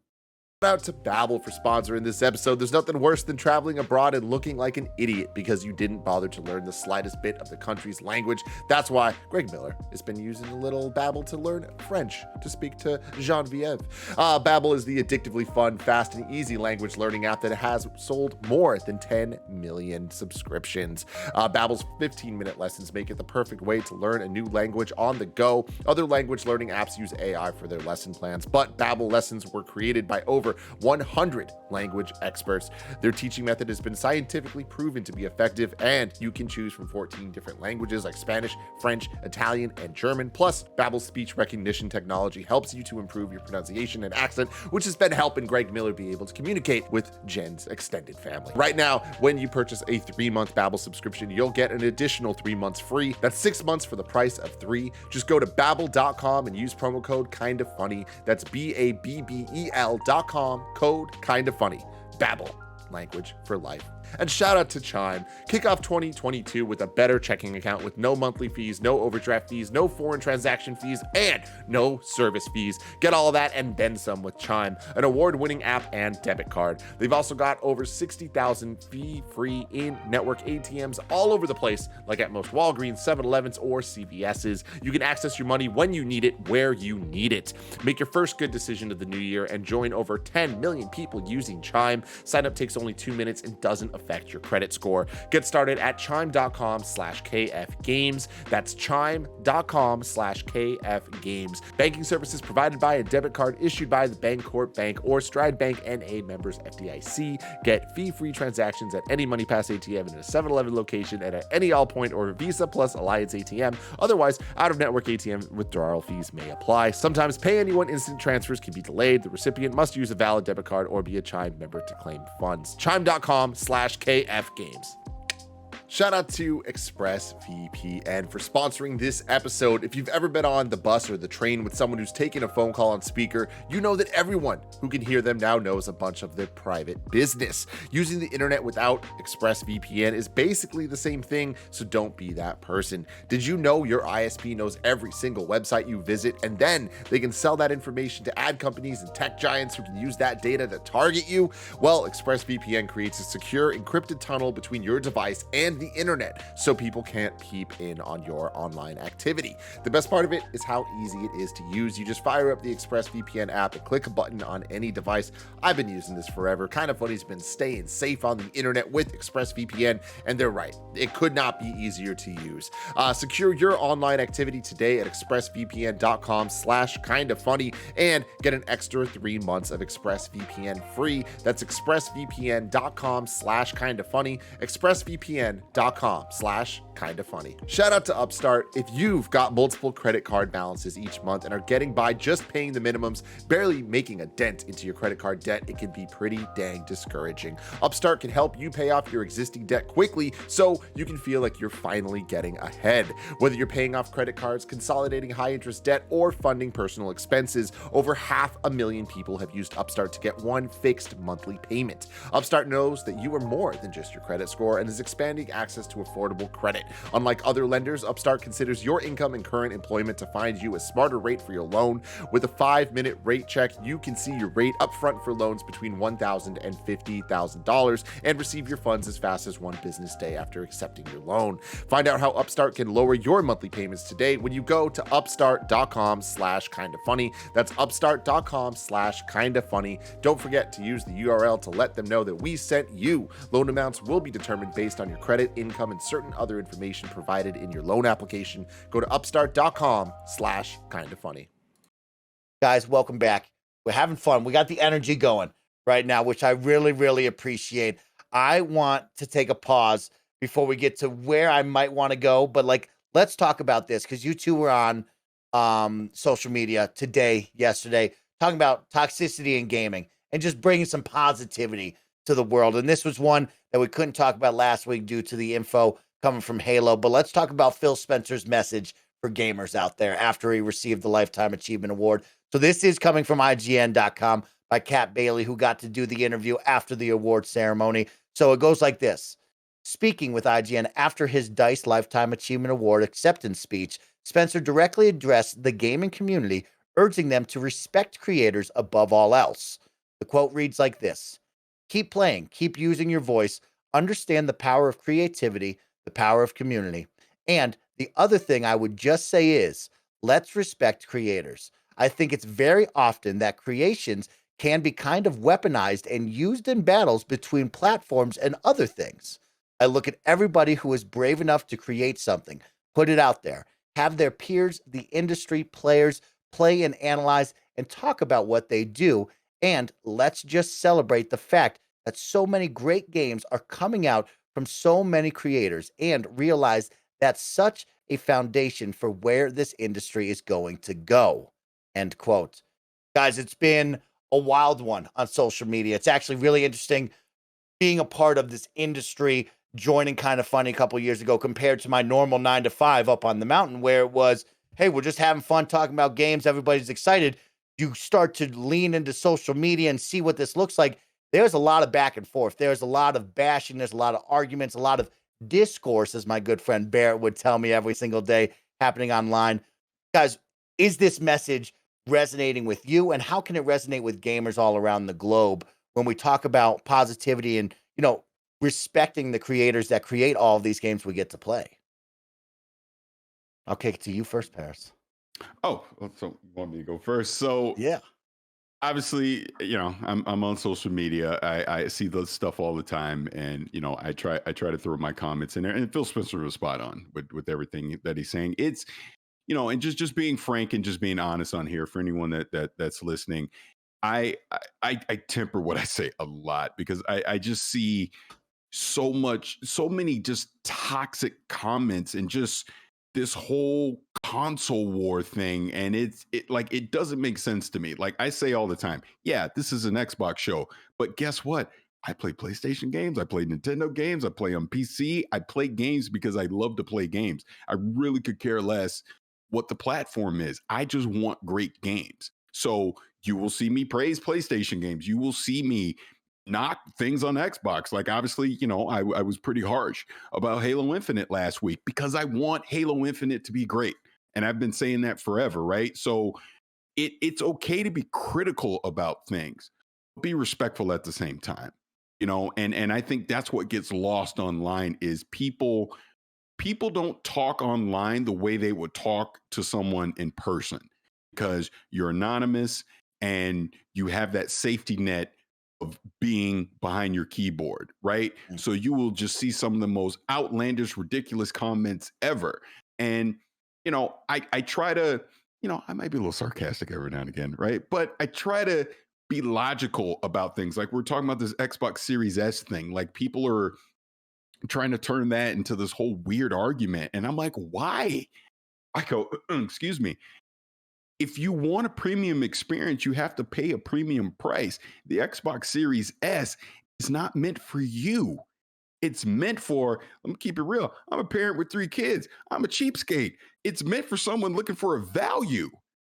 Shout out to Babbel for sponsoring this episode. There's nothing worse than traveling abroad and looking like an idiot because you didn't bother to learn the slightest bit of the country's language. That's why Greg Miller has been using a little Babbel to learn French to speak to Genevieve. Babbel is the addictively fun, fast, and easy language learning app that has sold more than 10 million subscriptions. Babbel's 15-minute lessons make it the perfect way to learn a new language on the go. Other language learning apps use AI for their lesson plans, but Babbel lessons were created by over 100 language experts. Their teaching method has been scientifically proven to be effective, and you can choose from 14 different languages like Spanish, French, Italian, and German. Plus, Babbel's speech recognition technology helps you to improve your pronunciation and accent, which has been helping Greg Miller be able to communicate with Jen's extended family. Right now, when you purchase a 3-month Babbel subscription, you'll get an additional 3 months free. That's 6 months for the price of 3. Just go to babbel.com and use promo code KindaFunny. That's BABBEL.com. Code KindaFunny. Babbel, language for life. And shout out to Chime. Kick off 2022 with a better checking account with no monthly fees, no overdraft fees, no foreign transaction fees, and no service fees. Get all of that and then some with Chime, an award-winning app and debit card. They've also got over 60,000 fee-free in-network ATMs all over the place, like at most Walgreens, 7-Elevens, or CVS's. You can access your money when you need it, where you need it. Make your first good decision of the new year and join over 10 million people using Chime. Sign up takes only 2 minutes and doesn't affect your credit score. Get started at chime.com/KFgames. That's chime.com/KFgames. Banking services provided by a debit card issued by the Bancorp Bank or Stride Bank NA, members FDIC. Get fee-free transactions at any MoneyPass ATM in a 7-Eleven location and at any Allpoint or Visa Plus Alliance ATM. Otherwise, out-of-network ATM withdrawal fees may apply. Sometimes pay anyone instant transfers can be delayed. The recipient must use a valid debit card or be a Chime member to claim funds. Chime.com/KFgames. Shout out to ExpressVPN for sponsoring this episode. If you've ever been on the bus or the train with someone who's taking a phone call on speaker, you know that everyone who can hear them now knows a bunch of their private business. Using the internet without ExpressVPN is basically the same thing, so don't be that person. Did you know your ISP knows every single website you visit, and then they can sell that information to ad companies and tech giants who can use that data to target you? Well, ExpressVPN creates a secure, encrypted tunnel between your device and the internet, so people can't peep in on your online activity. The best part of it is how easy it is to use. You just fire up the ExpressVPN app and click a button on any device. I've been using this forever. KindaFunny's been staying safe on the internet with ExpressVPN, and they're right. It could not be easier to use. Secure your online activity today at expressvpn.com/KindaFunny and get an extra 3 months of ExpressVPN free. That's expressvpn.com/KindaFunny. expressvpn.com/KindaFunny. Shout out to Upstart. If you've got multiple credit card balances each month and are getting by just paying the minimums, barely making a dent into your credit card debt, it can be pretty dang discouraging. Upstart can help you pay off your existing debt quickly so you can feel like you're finally getting ahead. Whether you're paying off credit cards, consolidating high interest debt, or funding personal expenses, over 500,000 people have used Upstart to get one fixed monthly payment. Upstart knows that you are more than just your credit score and is expanding access to affordable credit. Unlike other lenders, Upstart considers your income and current employment to find you a smarter rate for your loan. With a 5-minute rate check, you can see your rate upfront for loans between $1,000 and $50,000 and receive your funds as fast as 1 business day after accepting your loan. Find out how Upstart can lower your monthly payments today when you go to upstart.com/KindaFunny. That's upstart.com/KindaFunny. Don't forget to use the URL to let them know that we sent you. Loan amounts will be determined based on your credit, income, and certain other information provided in your loan application. Go to upstart.com/KindaFunny. Guys, welcome back. We're having fun. We got the energy going right now, which I really, really appreciate. I want to take a pause before we get to where I might want to go, but let's talk about this because you two were on social media today, yesterday, talking about toxicity in gaming and just bringing some positivity to the world. And this was one that we couldn't talk about last week due to the info coming from Halo. But let's talk about Phil Spencer's message for gamers out there after he received the Lifetime Achievement Award. So this is coming from IGN.com by Kat Bailey, who got to do the interview after the award ceremony. So it goes like this. Speaking with IGN after his DICE Lifetime Achievement Award acceptance speech, Spencer directly addressed the gaming community, urging them to respect creators above all else. The quote reads like this: "Keep playing, keep using your voice, understand the power of creativity, the power of community. And the other thing I would just say is, let's respect creators. I think it's very often that creations can be kind of weaponized and used in battles between platforms and other things. I look at everybody who is brave enough to create something, put it out there, have their peers, the industry, players play and analyze and talk about what they do. And let's just celebrate the fact that so many great games are coming out from so many creators and realize that's such a foundation for where this industry is going to go." End quote. Guys, it's been a wild one on social media. It's actually really interesting being a part of this industry, joining KindaFunny a couple years ago compared to my normal 9 to 5 up on the mountain, where it was, hey, we're just having fun talking about games. Everybody's excited. You start to lean into social media and see what this looks like. There's a lot of back and forth. There's a lot of bashing. There's a lot of arguments, a lot of discourse, as my good friend Barrett would tell me every single day, happening online. Guys, is this message resonating with you? And how can it resonate with gamers all around the globe when we talk about positivity and, respecting the creators that create all of these games we get to play? I'll kick it to you first, Paris. Oh, so you want me to go first? So Yeah. Obviously, I'm on social media. I see those stuff all the time, and I try to throw my comments in there. And Phil Spencer was spot on with everything that he's saying. It's and just being frank and just being honest on here for anyone that's listening. I temper what I say a lot, because I just see so many just toxic comments and just this whole console war thing, and it doesn't make sense to me. Like I say all the time, yeah, this is an Xbox show, but guess what? I play PlayStation games, I play Nintendo games, I play on PC. I play games because I love to play games. I really could care less what the platform is. I just want great games. So you will see me praise PlayStation games. You will see me knock things on Xbox. Like obviously, I was pretty harsh about Halo Infinite last week because I want Halo Infinite to be great. And I've been saying that forever, right? So it's okay to be critical about things, be respectful at the same time, and I think that's what gets lost online is people don't talk online the way they would talk to someone in person, because you're anonymous and you have that safety net of being behind your keyboard, right? So you will just see some of the most outlandish, ridiculous comments ever. And, I try to, I might be a little sarcastic every now and again, right? But I try to be logical about things. Like we're talking about this Xbox Series S thing. Like people are trying to turn that into this whole weird argument. And I'm like, why? I go, excuse me. If you want a premium experience, you have to pay a premium price. The Xbox Series S is not meant for you. It's meant for, let me keep it real. I'm a parent with 3 kids. I'm a cheapskate. It's meant for someone looking for a value.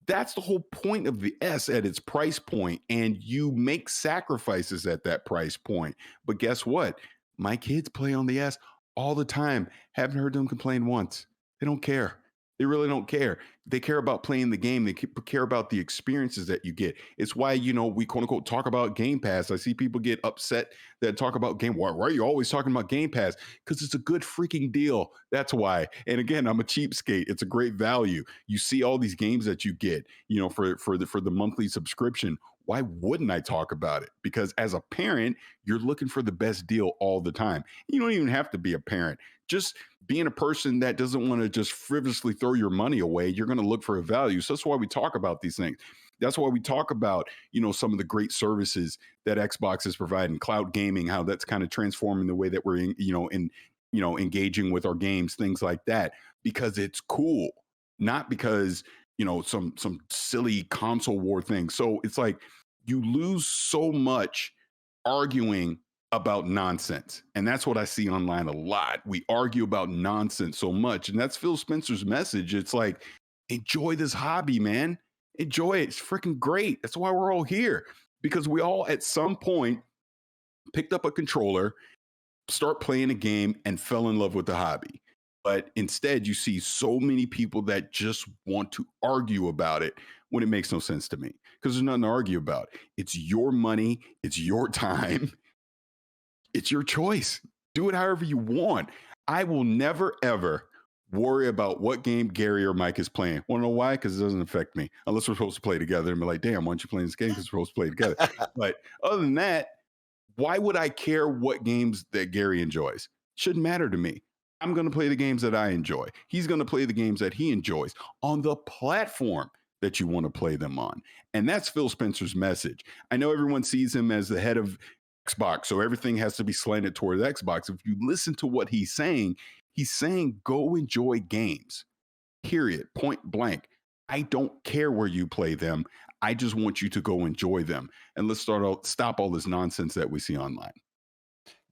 That's the whole point of the S at its price point. And you make sacrifices at that price point. But guess what? My kids play on the S all the time. Haven't heard them complain once. They don't care. They really don't care. They care about playing the game. They care about the experiences that you get. It's why, we quote unquote talk about Game Pass. I see people get upset that talk about Game. Why are you always talking about Game Pass? Because it's a good freaking deal. That's why. And again, I'm a cheapskate. It's a great value. You see all these games that you get, for the monthly subscription. Why wouldn't I talk about it? Because as a parent, you're looking for the best deal all the time. You don't even have to be a parent. Just being a person that doesn't want to just frivolously throw your money away, you're going to look for a value. So that's why we talk about these things. That's why we talk about, some of the great services that Xbox is providing, cloud gaming, how that's kind of transforming the way that we're, engaging with our games, things like that, because it's cool, not because, some silly console war thing. So it's like you lose so much arguing about nonsense. And that's what I see online a lot. We argue about nonsense so much. And that's Phil Spencer's message. It's like, enjoy this hobby, man. Enjoy it. It's freaking great. That's why we're all here. Because we all at some point picked up a controller, start playing a game, and fell in love with the hobby. But instead, you see so many people that just want to argue about it when it makes no sense to me, because there's nothing to argue about. It's your money, it's your time, it's your choice. Do it however you want. I will never, ever worry about what game Gary or Mike is playing. Want to know why? Because it doesn't affect me. Unless we're supposed to play together and be like, damn, why aren't you playing this game? Because we're supposed to play together. But other than that, why would I care what games that Gary enjoys? Shouldn't matter to me. I'm going to play the games that I enjoy. He's going to play the games that he enjoys on the platform that you want to play them on. And that's Phil Spencer's message. I know everyone sees him as the head of Xbox, so everything has to be slanted toward Xbox. If you listen to what he's saying go enjoy games, period, point blank. I don't care where you play them. I just want you to go enjoy them. And let's stop all this nonsense that we see online.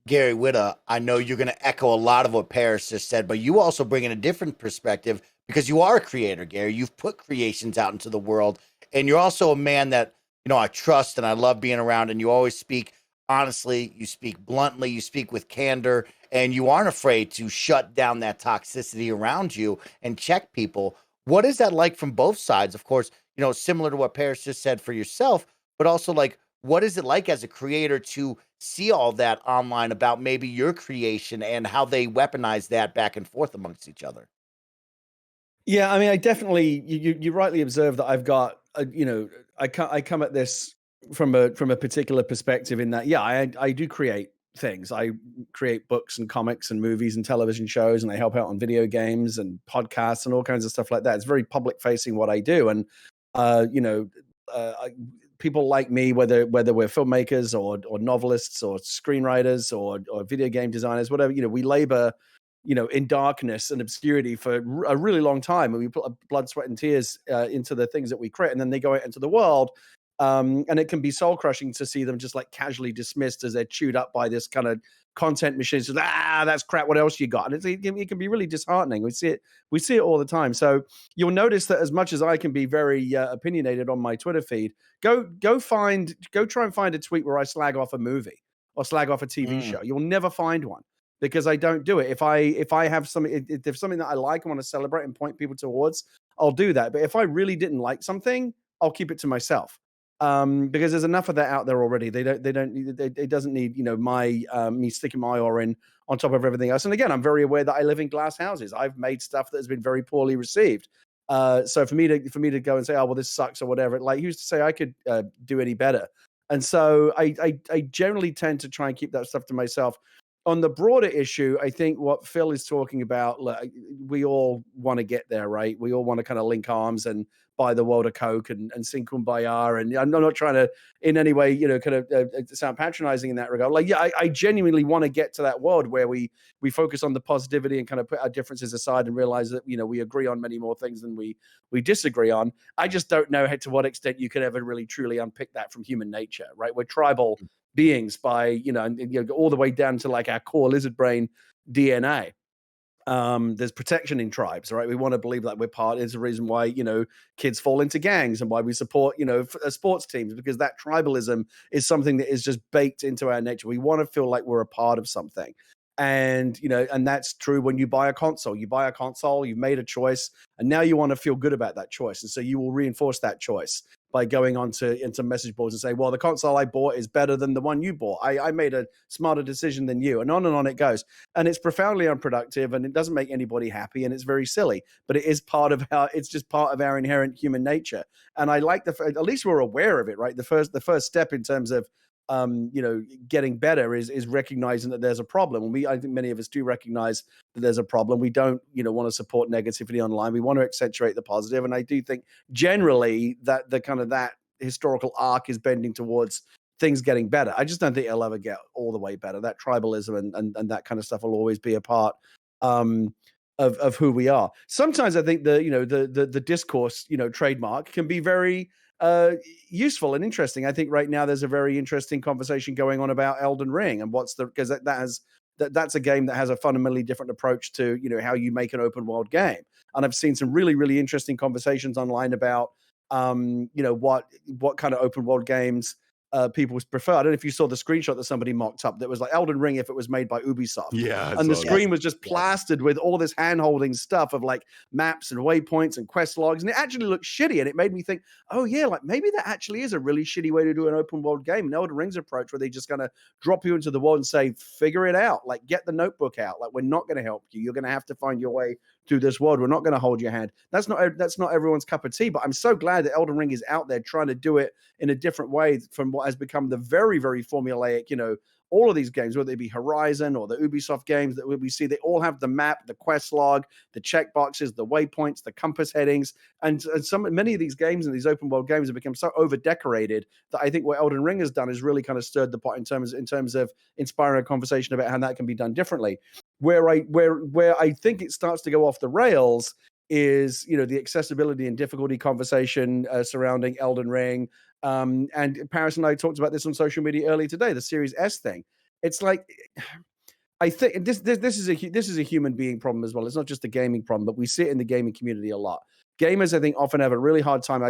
Gary Whitta, I know you're going to echo a lot of what Paris just said, but you also bring in a different perspective because you are a creator, Gary. You've put creations out into the world, and you're also a man that, I trust and I love being around, and you always speak honestly, you speak bluntly, you speak with candor, and you aren't afraid to shut down that toxicity around you and check people. What is that like from both sides? Of course, similar to what Paris just said for yourself, but also like, what is it like as a creator to see all that online about maybe your creation and how they weaponize that back and forth amongst each other? Yeah, I mean, I definitely, you rightly observe that I've got, I come at this from a particular perspective in that, yeah, I do create things. I create books and comics and movies and television shows, and I help out on video games and podcasts and all kinds of stuff like that. It's very public facing what I do. And, people like me, whether we're filmmakers or novelists or screenwriters or video game designers, whatever, we labor, in darkness and obscurity for a really long time, and we put blood, sweat, and tears into the things that we create, and then they go out into the world, and it can be soul crushing to see them just like casually dismissed as they're chewed up by this kind of content machine. So that's crap. What else you got? And it can be really disheartening. We see it all the time. So you'll notice that as much as I can be very opinionated on my Twitter feed, go try and find a tweet where I slag off a movie or slag off a TV show. You'll never find one, because I don't do it. If I have something, if there's something that I like, I want to celebrate and point people towards, I'll do that. But if I really didn't like something, I'll keep it to myself. Because there's enough of that out there already. It doesn't need, me sticking my oar in on top of everything else. And again, I'm very aware that I live in glass houses. I've made stuff that has been very poorly received. So for me to go and say, oh, well, this sucks or whatever, like, who's to say I could do any better? And so I generally tend to try and keep that stuff to myself. On the broader issue, I think what Phil is talking about, like, we all want to get there, right? We all want to kind of link arms and buy the world of Coke and sing Kumbaya. And I'm not trying to in any way, kind of sound patronizing in that regard. Like, yeah, I genuinely want to get to that world where we focus on the positivity and kind of put our differences aside and realize that, we agree on many more things than we disagree on. I just don't know to what extent you could ever really truly unpick that from human nature, right? We're tribal beings by, all the way down to like our core lizard brain DNA. There's protection in tribes, right? We want to believe that we're part. Is the reason why kids fall into gangs and why we support sports teams, because that tribalism is something that is just baked into our nature. We want to feel like we're a part of something, and and that's true when you buy a console. You buy a console, you've made a choice, and now you want to feel good about that choice, and so you will reinforce that choice by going into message boards and say, well, the console I bought is better than the one you bought. I made a smarter decision than you, and on it goes. And it's profoundly unproductive, and it doesn't make anybody happy, and it's very silly, but it is part of it's just part of our inherent human nature. And I like at least we're aware of it, right? The first step in terms of getting better is recognizing that there's a problem. And I think many of us do recognize that there's a problem. We don't, want to support negativity online. We want to accentuate the positive. And I do think generally that the kind of that historical arc is bending towards things getting better. I just don't think it'll ever get all the way better. That tribalism and that kind of stuff will always be a part of who we are. Sometimes I think the discourse, trademark can be very useful and interesting. I think right now there's a very interesting conversation going on about Elden Ring and because that's a game that has a fundamentally different approach to how you make an open world game. And I've seen some really, really interesting conversations online about what kind of open world games people prefer. I don't know if you saw the screenshot that somebody mocked up that was like Elden Ring if it was made by Ubisoft. Yeah. And the screen was just plastered with all this hand-holding stuff of like maps and waypoints and quest logs. And it actually looked shitty. And it made me think, oh yeah, like maybe that actually is a really shitty way to do an open world game. And Elden Ring's approach where they just kind of drop you into the world and say, figure it out. Like get the notebook out. Like we're not going to help you. You're going to have to find your way through this world. We're not going to hold your hand. That's not everyone's cup of tea, but I'm so glad that Elden Ring is out there trying to do it in a different way from what has become the very, very formulaic, all of these games, whether they be Horizon or the Ubisoft games that we see, they all have the map, the quest log, the checkboxes, the waypoints, the compass headings. And many of these games and these open world games have become so over decorated that I think what Elden Ring has done is really kind of stirred the pot in terms of inspiring a conversation about how that can be done differently. Where I think it starts to go off the rails is, the accessibility and difficulty conversation surrounding Elden Ring. And Paris and I talked about this on social media earlier today, the Series S thing. It's like, I think this is a human being problem as well. It's not just a gaming problem, but we see it in the gaming community a lot. Gamers, I think, often have a really hard time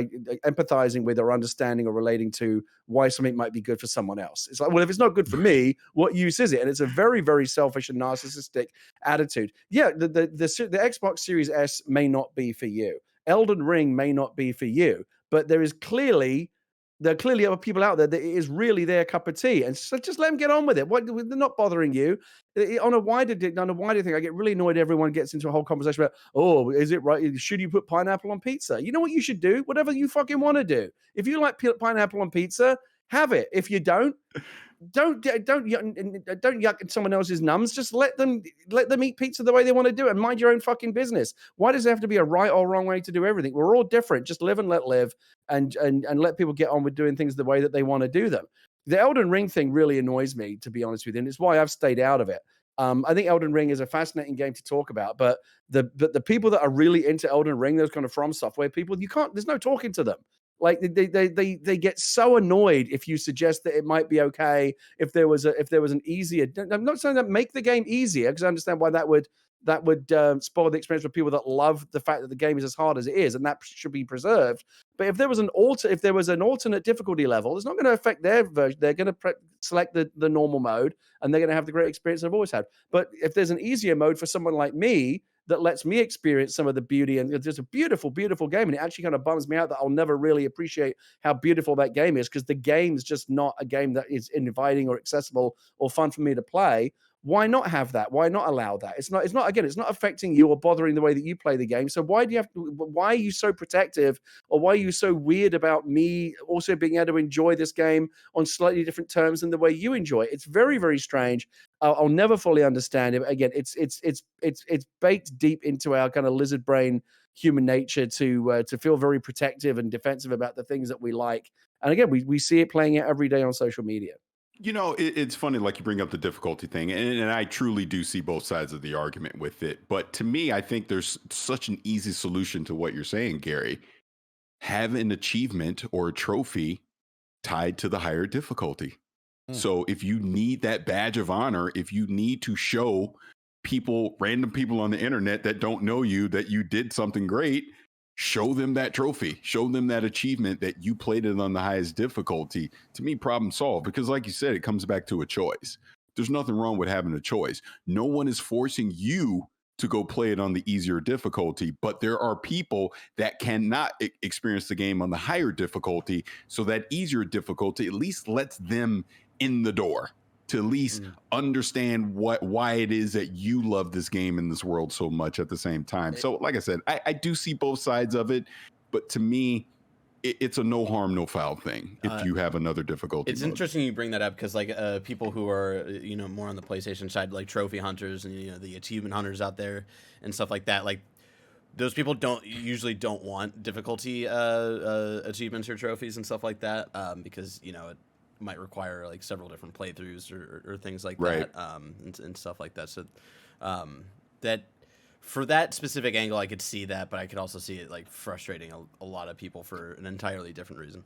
empathizing with or understanding or relating to why something might be good for someone else. It's like, well, if it's not good for me, what use is it? And it's a very, very selfish and narcissistic attitude. Yeah, the Xbox Series S may not be for you. Elden Ring may not be for you, but there are clearly other people out there that it is really their cup of tea, and so just let them get on with it. They're not bothering you. On a wider thing, I get really annoyed. Everyone gets into a whole conversation about, oh, is it right? Should you put pineapple on pizza? You know what you should do? Whatever you fucking want to do. If you like pineapple on pizza, have it. If you don't yuck someone else's nums. Just let them eat pizza the way they want to do it and mind your own fucking business. Why does it have to be a right or wrong way to do everything? We're all different. Just live and let live, and let people get on with doing things the way that they want to do them. The Elden Ring thing really annoys me, to be honest with you, and it's why I've stayed out of it. I think Elden Ring is a fascinating game to talk about, but the people that are really into Elden Ring, those kind of From Software people, there's no talking to them. Like they get so annoyed if you suggest that it might be okay if there was an easier. I'm not saying that make the game easier, because I understand why that would spoil the experience for people that love the fact that the game is as hard as it is, and that should be preserved. But if there was an alternate difficulty level, it's not going to affect their version. They're going to select the normal mode, and they're going to have the great experience they've always had. But if there's an easier mode for someone like me that lets me experience some of the beauty, and it's just a beautiful, beautiful game, and it actually kind of bums me out that I'll never really appreciate how beautiful that game is, because the game's just not a game that is inviting or accessible or fun for me to play. Why not have that? Why not allow that? It's not affecting you or bothering the way that you play the game. So why are you so protective, or why are you so weird about me also being able to enjoy this game on slightly different terms than the way you enjoy it? It's very, very strange. I'll never fully understand it. Again, it's baked deep into our kind of lizard brain human nature to feel very protective and defensive about the things that we like. And again, we see it playing out every day on social media. It's funny, like you bring up the difficulty thing, and I truly do see both sides of the argument with it. But to me, I think there's such an easy solution to what you're saying, Gary. Have an achievement or a trophy tied to the higher difficulty. So if you need that badge of honor, if you need to show random people on the internet that don't know you, that you did something great, show them that trophy, show them that achievement that you played it on the highest difficulty. To me, problem solved, because like you said, it comes back to a choice. There's nothing wrong with having a choice. No one is forcing you to go play it on the easier difficulty, but there are people that cannot experience the game on the higher difficulty. So that easier difficulty at least lets them in the door to at least understand why it is that you love this game and this world so much at the same time. So like I said, I do see both sides of it, but to me, it's a no harm, no foul thing if you have another difficulty. It's interesting you bring that up, because like people who are more on the PlayStation side, like trophy hunters and the achievement hunters out there and stuff like that, like those people usually don't want difficulty achievements or trophies and stuff like that, because it might require like several different playthroughs or things like that, and stuff like that. So that for that specific angle, I could see that, but I could also see it like frustrating a lot of people for an entirely different reason.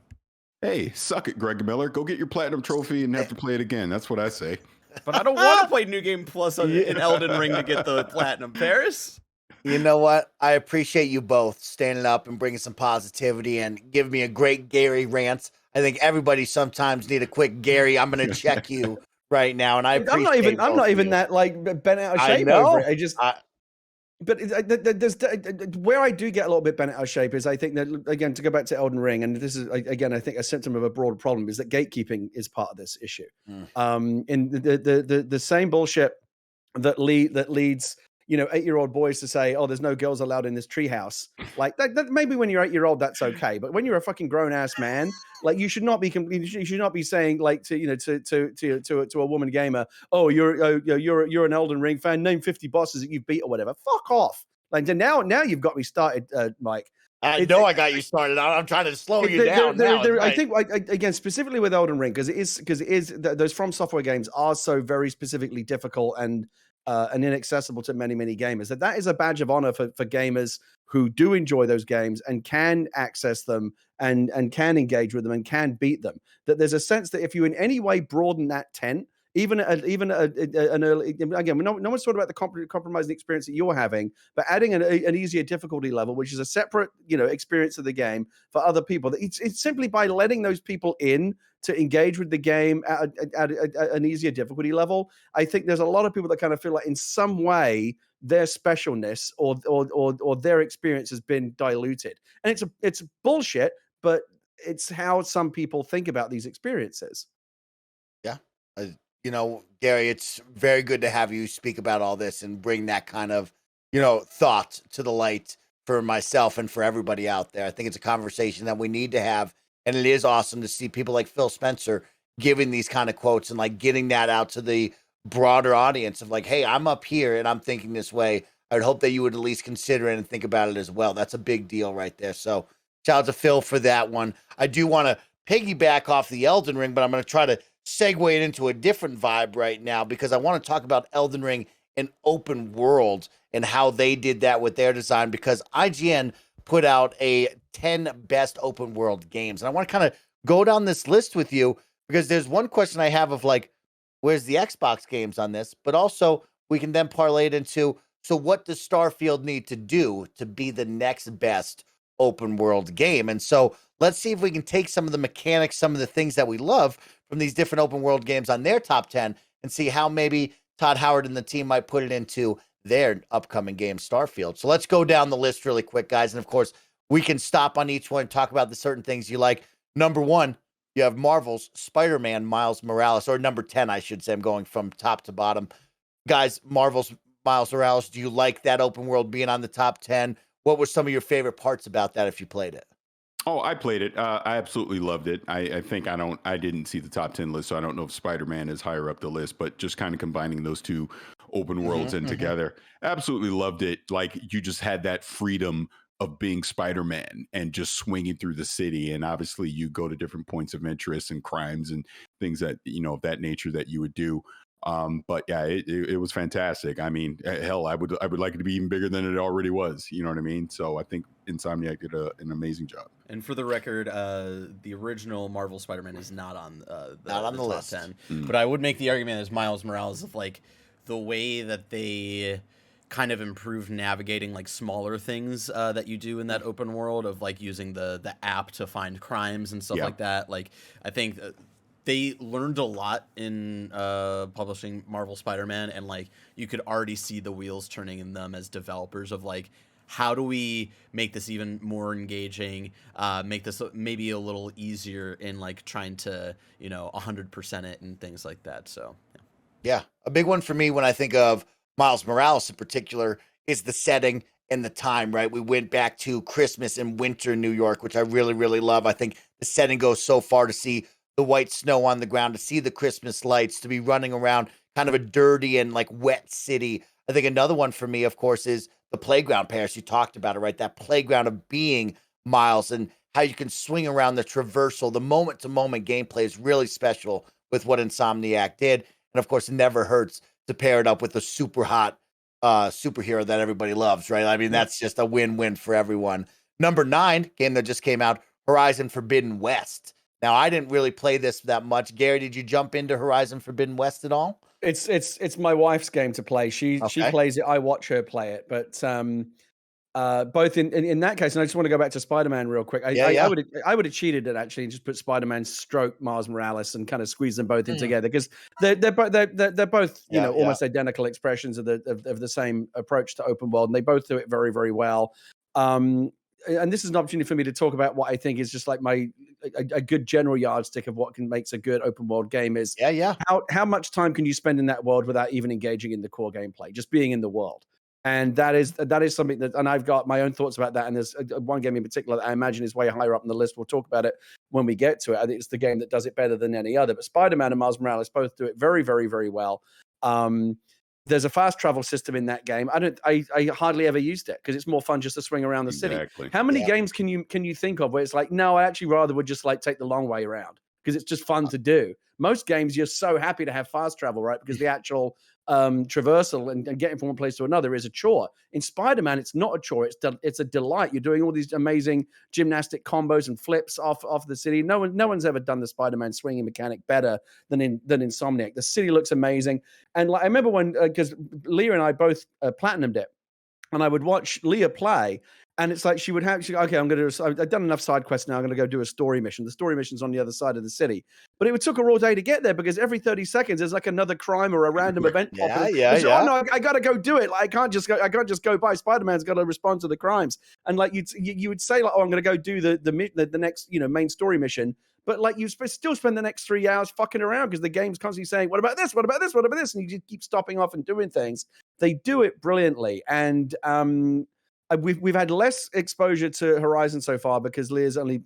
Hey, suck it, Greg Miller. Go get your platinum trophy and have to play it again. That's what I say. But I don't want to play New Game Plus in Elden Ring to get the platinum, Paris. You know what? I appreciate you both standing up and bringing some positivity and giving me a great Gary rant. I think everybody sometimes need a quick Gary. I'm going to check you right now, and I appreciate. I'm not even that like bent out of shape over it. I just. But there's where I do get a little bit bent out of shape is I think that, again, to go back to Elden Ring, and this is again I think a symptom of a broader problem, is that gatekeeping is part of this issue. In the same bullshit that leads 8-year-old boys to say, oh, there's no girls allowed in this treehouse. Like that maybe when you're 8-year-old that's okay, but when you're a fucking grown ass man, like you should not be saying like to a woman gamer, oh, you're an Elden Ring fan, name 50 bosses that you've beat or whatever. Fuck off. Like now you've got me started, Mike. I got you started. I'm trying to slow you down. I think again specifically with Elden Ring, because it is those From Software games are so very specifically difficult and inaccessible to many gamers, that is a badge of honor for gamers who do enjoy those games and can access them and can engage with them and can beat them. That there's a sense that if you in any way broaden that tent, even an early, again, no one's talking about the compromising experience that you're having, but adding an easier difficulty level, which is a separate experience of the game for other people. It's simply by letting those people in to engage with the game at an easier difficulty level. I think there's a lot of people that kind of feel like in some way their specialness or their experience has been diluted, and it's bullshit, but it's how some people think about these experiences. Yeah. Gary, it's very good to have you speak about all this and bring that kind of, thought to the light for myself and for everybody out there. I think it's a conversation that we need to have. And it is awesome to see people like Phil Spencer giving these kind of quotes and like getting that out to the broader audience of like, hey, I'm up here and I'm thinking this way. I would hope that you would at least consider it and think about it as well. That's a big deal right there. So shout out to Phil for that one. I do want to piggyback off the Elden Ring, but I'm going to try to segue it into a different vibe right now because I want to talk about Elden Ring and open world and how they did that with their design, because IGN put out a 10 best open world games. And I want to kind of go down this list with you because there's one question I have of like, where's the Xbox games on this? But also we can then parlay it into, so what does Starfield need to do to be the next best open world game? And so let's see if we can take some of the mechanics, some of the things that we love from these different open world games on their top 10 and see how maybe Todd Howard and the team might put it into their upcoming game, Starfield. So let's go down the list really quick, guys. And of course, we can stop on each one and talk about the certain things you like. Number 1, you have Marvel's Spider-Man Miles Morales, or number 10, I should say. I'm going from top to bottom. Guys, Marvel's Miles Morales, do you like that open world being on the top 10? What were some of your favorite parts about that if you played it? Oh, I played it. I absolutely loved it. I think I didn't see the top 10 list, so I don't know if Spider-Man is higher up the list, but just kind of combining those two open worlds in together, absolutely loved it. Like you just had that freedom of being Spider-Man and just swinging through the city. And obviously you go to different points of interest and crimes and things that, of that nature that you would do. But yeah, it was fantastic. I mean, hell, I would like it to be even bigger than it already was. You know what I mean? So I think Insomniac did an amazing job. And for the record, the original Marvel Spider-Man is not on the top list. 10. But I would make the argument as Miles Morales of like the way that they kind of improved navigating like smaller things that you do in that open world of like using the app to find crimes and stuff like that. Like I think they learned a lot in publishing Marvel Spider-Man, and like you could already see the wheels turning in them as developers of like, how do we make this even more engaging, make this maybe a little easier in like trying to 100% it and things like that. So yeah, a big one for me when I think of Miles Morales in particular is the setting and the time, right? We went back to Christmas and winter New York, which I really, really love. I think the setting goes so far to see the white snow on the ground, to see the Christmas lights, to be running around kind of a dirty and like wet city. I think another one for me, of course, is the playground, Paris. You talked about it, right? That playground of being Miles and how you can swing around the traversal. The moment-to-moment gameplay is really special with what Insomniac did. And of course, it never hurts to pair it up with a super hot superhero that everybody loves, right? I mean, that's just a win-win for everyone. Number 9, game that just came out, Horizon Forbidden West. Now, I didn't really play this that much. Gary, did you jump into Horizon Forbidden West at all? It's my wife's game to play. She plays it. I watch her play it. But both in that case, and I just want to go back to Spider-Man real quick. I would have cheated it actually and just put Spider-Man stroke Miles Morales and kind of squeeze them both in together, because they're both almost identical expressions of the same approach to open world, and they both do it very, very well. And this is an opportunity for me to talk about what I think is just like a good general yardstick of what makes a good open world game is how much time can you spend in that world without even engaging in the core gameplay, just being in the world. And that is something that, and I've got my own thoughts about that. And there's one game in particular that I imagine is way higher up on the list. We'll talk about it when we get to it. I think it's the game that does it better than any other. But Spider-Man and Miles Morales both do it very, very, very well. There's a fast travel system in that game. I hardly ever used it because it's more fun just to swing around the city. How many games can you think of where it's like, no, I actually rather would just like take the long way around because it's just fun to do. Most games you're so happy to have fast travel, right? Because the actual traversal and getting from one place to another is a chore. In Spider-Man, it's not a chore. It's a delight. You're doing all these amazing gymnastic combos and flips off the city. No one's ever done the Spider-Man swinging mechanic better than Insomniac. The city looks amazing. And like, I remember when, because Leah and I both platinumed it, and I would watch Leah play. And it's like okay, I've done enough side quests now. I'm going to go do a story mission. The story mission's on the other side of the city. But it took her all day to get there because every 30 seconds there's like another crime or a random event. Oh no, I got to go do it. Like I can't just go by. Spider-Man's got to respond to the crimes. And like you would say like, oh, I'm going to go do the next main story mission. But like you still spend the next 3 hours fucking around because the game's constantly saying, what about this? What about this? What about this? And you just keep stopping off and doing things. They do it brilliantly. And we've had less exposure to Horizon so far because Leah's only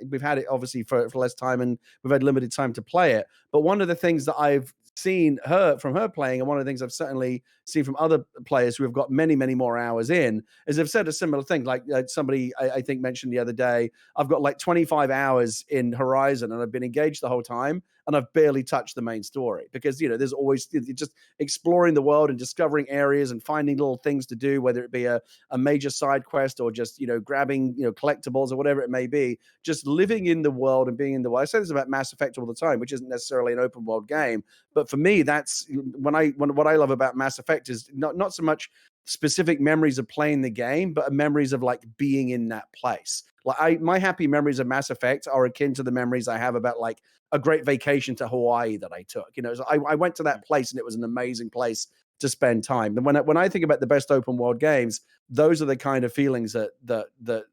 we've had it obviously for less time and we've had limited time to play it. But one of the things that I've seen from her playing, and one of the things I've certainly seen from other players who have got many, many more hours in, is they've said a similar thing. Like somebody I think mentioned the other day, I've got like 25 hours in Horizon and I've been engaged the whole time and I've barely touched the main story because there's always just exploring the world and discovering areas and finding little things to do, whether it be a major side quest or just grabbing collectibles or whatever it may be. Just living in the world and being in the world. I say this about Mass Effect all the time, which isn't necessarily an open world game, but for me, that's what I love about Mass Effect is not so much specific memories of playing the game, but memories of like being in that place. Like my happy memories of Mass Effect are akin to the memories I have about like a great vacation to Hawaii that I took. So I went to that place and it was an amazing place to spend time. And when I think about the best open world games, those are the kind of feelings that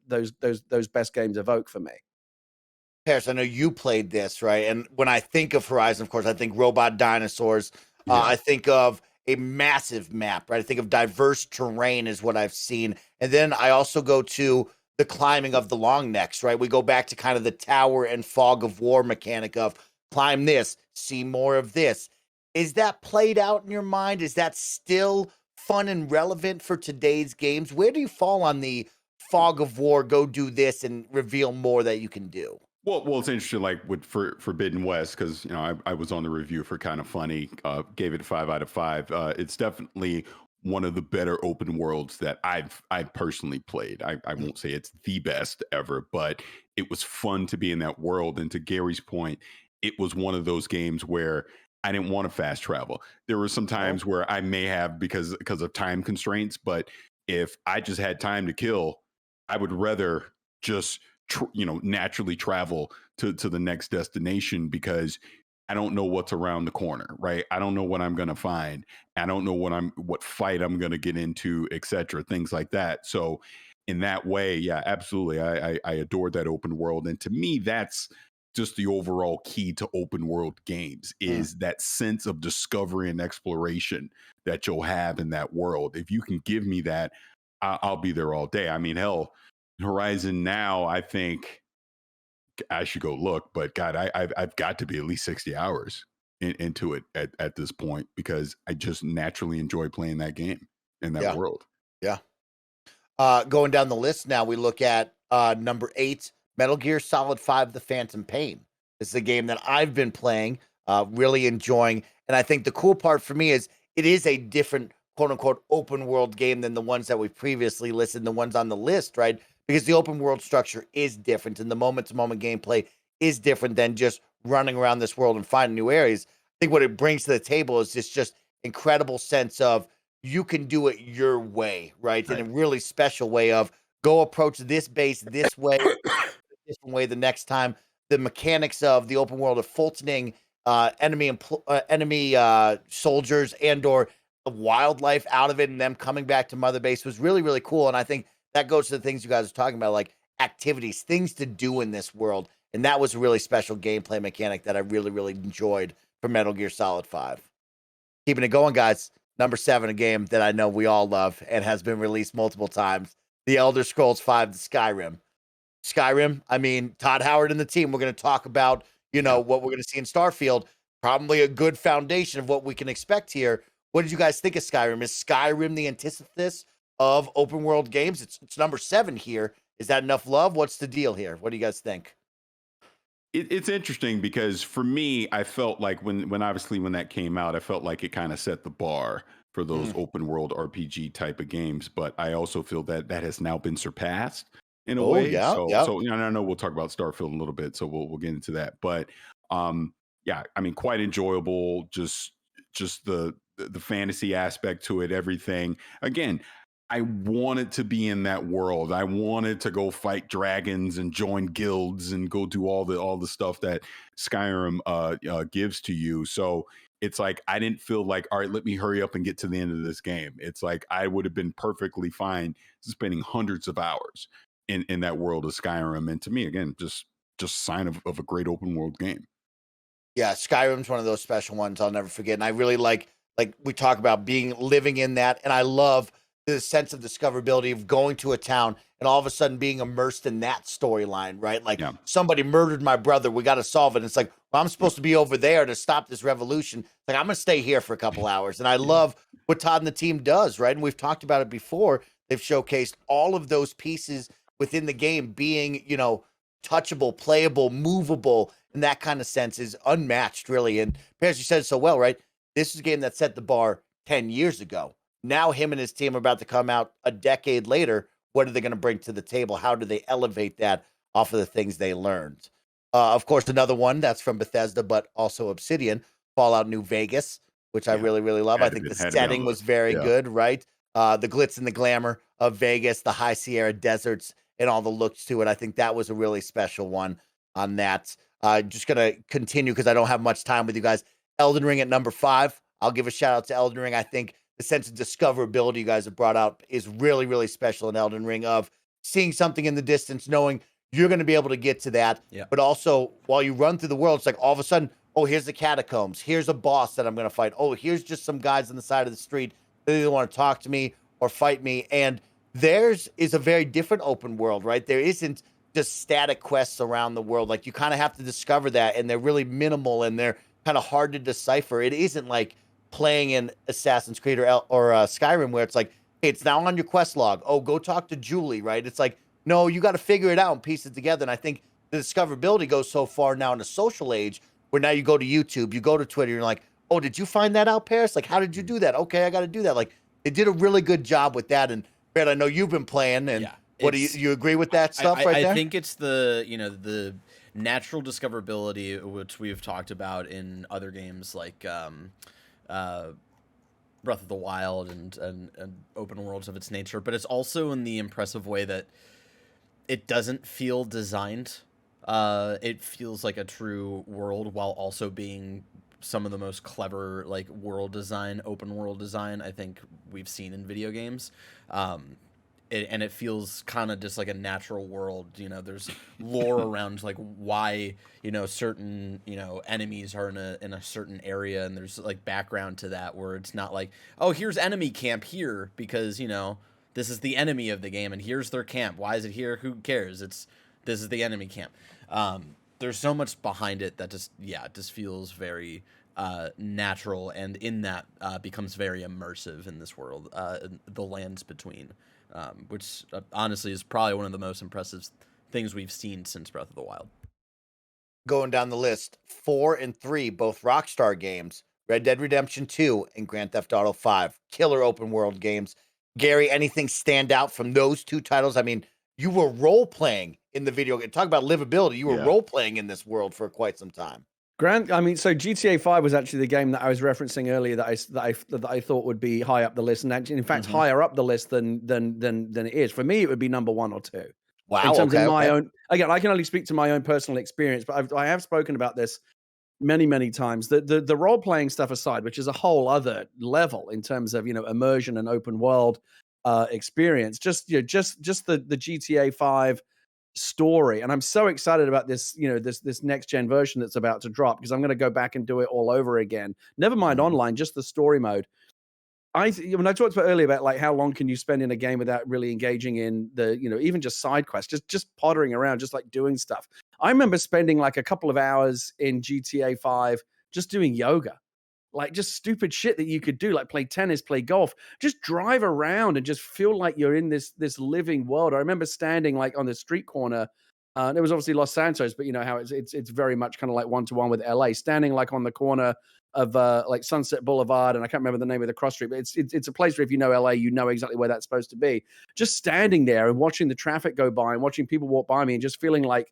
those best games evoke for me. Paris, I know you played this, right? And when I think of Horizon, of course, I think robot dinosaurs. I think of a massive map, right? I think of diverse terrain is what I've seen. And then I also go to the climbing of the long necks, right? We go back to kind of the tower and fog of war mechanic of climb this, see more of this. Is that played out in your mind? Is that still fun and relevant for today's games? Where do you fall on the fog of war, go do this and reveal more that you can do? Well, it's interesting, like with Forbidden West, because I was on the review for KindaFunny, gave it a 5 out of 5. It's definitely one of the better open worlds that I've personally played. I won't say it's the best ever, but it was fun to be in that world. And to Gary's point, it was one of those games where I didn't want to fast travel. There were some times where I may have because of time constraints, but if I just had time to kill, I would rather just naturally travel to the next destination because I don't know what's around the corner, right? I don't know what I'm going to find. I don't know what fight I'm going to get into, etc. Things like that. So in that way, yeah, absolutely. I adore that open world. And to me, that's just the overall key to open world games is that sense of discovery and exploration that you'll have in that world. If you can give me that, I'll be there all day. I mean, hell, Horizon now, I think I should go look, but God, I've got to be at least 60 hours into it at this point because I just naturally enjoy playing that game in that world. Yeah. Going down the list now, we look at number 8, Metal Gear Solid 5: The Phantom Pain. This is a game that I've been playing, really enjoying, and I think the cool part for me is it is a different quote unquote open world game than the ones that we've previously listed, the ones on the list, right? Because the open world structure is different and the moment-to-moment gameplay is different than just running around this world and finding new areas. I think what it brings to the table is this just incredible sense of you can do it your way, right? In a really special way of go approach this base this way, different way the next time. The mechanics of the open world of Fultoning enemy soldiers and or wildlife out of it and them coming back to Mother Base was really, really cool. And I think that goes to the things you guys are talking about, like activities, things to do in this world. And that was a really special gameplay mechanic that I really, really enjoyed for Metal Gear Solid 5. Keeping it going, guys. Number 7, a game that I know we all love and has been released multiple times. The Elder Scrolls 5, the Skyrim. Skyrim, I mean, Todd Howard and the team, we're going to talk about, what we're going to see in Starfield. Probably a good foundation of what we can expect here. What did you guys think of Skyrim? Is Skyrim the antithesis of open world games? It's number 7 here. Is that enough love? What's the deal here? What do you guys think? It's interesting because for me, I felt like when obviously when that came out, I felt like it kind of set the bar for those open world RPG type of games. But I also feel that has now been surpassed in a way. Yeah, So yeah. so I know we'll talk about Starfield in a little bit, so we'll get into that. But yeah, I mean, quite enjoyable. Just the fantasy aspect to it, everything. Again, I wanted to be in that world. I wanted to go fight dragons and join guilds and go do all the stuff that Skyrim gives to you. So it's like I didn't feel like, all right, let me hurry up and get to the end of this game. It's like I would have been perfectly fine spending hundreds of hours in that world of Skyrim. And to me, again, just sign of a great open world game. Yeah, Skyrim's one of those special ones I'll never forget. And I really like we talk about living in that. And I love the sense of discoverability of going to a town and all of a sudden being immersed in that storyline, right? Like somebody murdered my brother. We got to solve it. And it's like, well, I'm supposed to be over there to stop this revolution. Like, I'm going to stay here for a couple hours. And I love what Todd and the team does, right? And we've talked about it before. They've showcased all of those pieces within the game being, touchable, playable, movable, and that kind of sense is unmatched, really. And Paris, you said it so well, right? This is a game that set the bar 10 years ago. Now him and his team are about to come out a decade later. What are they going to bring to the table? How do they elevate that off of the things they learned? Of course, another one that's from Bethesda, but also Obsidian, Fallout New Vegas, which I really, really love. I think the setting was very good, right? The glitz and the glamour of Vegas, the high Sierra deserts, and all the looks to it. I think that was a really special one on that. Just going to continue because I don't have much time with you guys. Elden Ring at number 5. I'll give a shout out to Elden Ring. I think the sense of discoverability you guys have brought out is really, really special in Elden Ring of seeing something in the distance, knowing you're going to be able to get to that. Yeah. But also, while you run through the world, it's like all of a sudden, oh, here's the catacombs. Here's a boss that I'm going to fight. Oh, here's just some guys on the side of the street that either want to talk to me or fight me. And theirs is a very different open world, right? There isn't just static quests around the world. Like, you kind of have to discover that, and they're really minimal, and they're kind of hard to decipher. It isn't like playing in Assassin's Creed or Skyrim where it's like, hey, it's now on your quest log. Oh, go talk to Julie, right? It's like, no, you got to figure it out and piece it together. And I think the discoverability goes so far now in the social age where now you go to YouTube, you go to Twitter, you're like, oh, did you find that out, Paris? Like, how did you do that? Okay, I got to do that. Like, they did a really good job with that. And Brad, I know you've been playing, and what do you agree with that stuff right there? I think it's the natural discoverability, which we've talked about in other games like Breath of the Wild and open worlds of its nature, but it's also in the impressive way that it doesn't feel designed. It feels like a true world while also being some of the most clever world design, open world design I think we've seen in video games. And it feels kind of just like a natural world. There's lore around why certain enemies are in a certain area, and there's background to that where it's not like, oh, here's enemy camp here because this is the enemy of the game and here's their camp. Why is it here? Who cares? This is the enemy camp. There's so much behind it that just feels very natural, and in that becomes very immersive in this world. The lands between. Which honestly is probably one of the most impressive things we've seen since Breath of the Wild. Going down the list, 4 and 3, both Rockstar games, Red Dead Redemption 2 and Grand Theft Auto 5, killer open world games. Gary, anything stand out from those two titles? I mean, you were role-playing in the video game. Talk about livability. You were role-playing in this world for quite some time. I mean, so GTA 5 was actually the game that I was referencing earlier that I thought would be high up the list, and actually, in fact, higher up the list than it is. For me, it would be number 1 or 2. Wow. In terms of my own, again, I can only speak to my own personal experience, but I have spoken about this many times. The role playing stuff aside, which is a whole other level in terms of immersion and open world experience. Just the GTA 5 story, and I'm so excited about this this next gen version that's about to drop, because I'm going to go back and do it all over again. Never mind online, just the story mode. When I talked about earlier about like how long can you spend in a game without really engaging in the even just side quests, just pottering around, just like doing stuff. I remember spending like a couple of hours in GTA 5 just doing yoga. Like just stupid shit that you could do, like play tennis, play golf, just drive around and just feel like you're in this living world. I remember standing like on the street corner, and it was obviously Los Santos, but you know how it's very much kind of like one-to-one with LA, standing like on the corner of like Sunset Boulevard, and I can't remember the name of the cross street, but it's a place where if you know LA, you know exactly where that's supposed to be. Just standing there and watching the traffic go by and watching people walk by me and just feeling like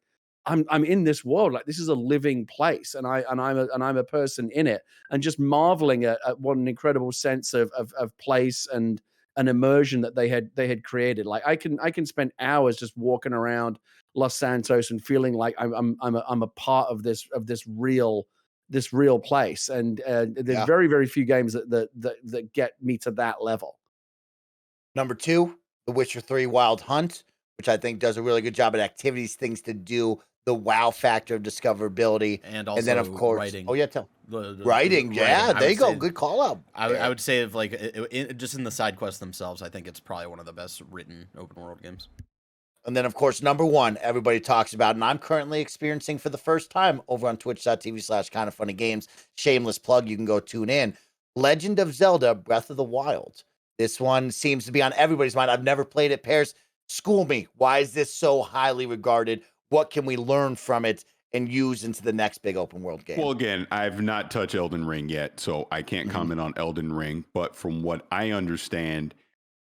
I'm in this world, like this is a living place, and I'm a person in it, and just marveling at what an incredible sense of place and an immersion that they had created. Like I can spend hours just walking around Los Santos and feeling like I'm a part of this real place, and there's very few games that get me to that level. Number 2, The Witcher 3 Wild Hunt, which I think does a really good job at activities, things to do, the wow factor of discoverability, and also then of course writing. Oh yeah, writing. Yeah, there you go. Good call out. I would say if like just in the side quests themselves, I think it's probably one of the best written open world games. And then of course number 1, everybody talks about, and I'm currently experiencing for the first time over on twitch.tv/KindaFunnyGames. Shameless plug, you can go tune in. Legend of Zelda: Breath of the Wild. This one seems to be on everybody's mind. I've never played it. Pears, school me. Why is this so highly regarded? What can we learn from it and use into the next big open world game? Well, again, I've not touched Elden Ring yet, so I can't comment on Elden Ring. But from what I understand,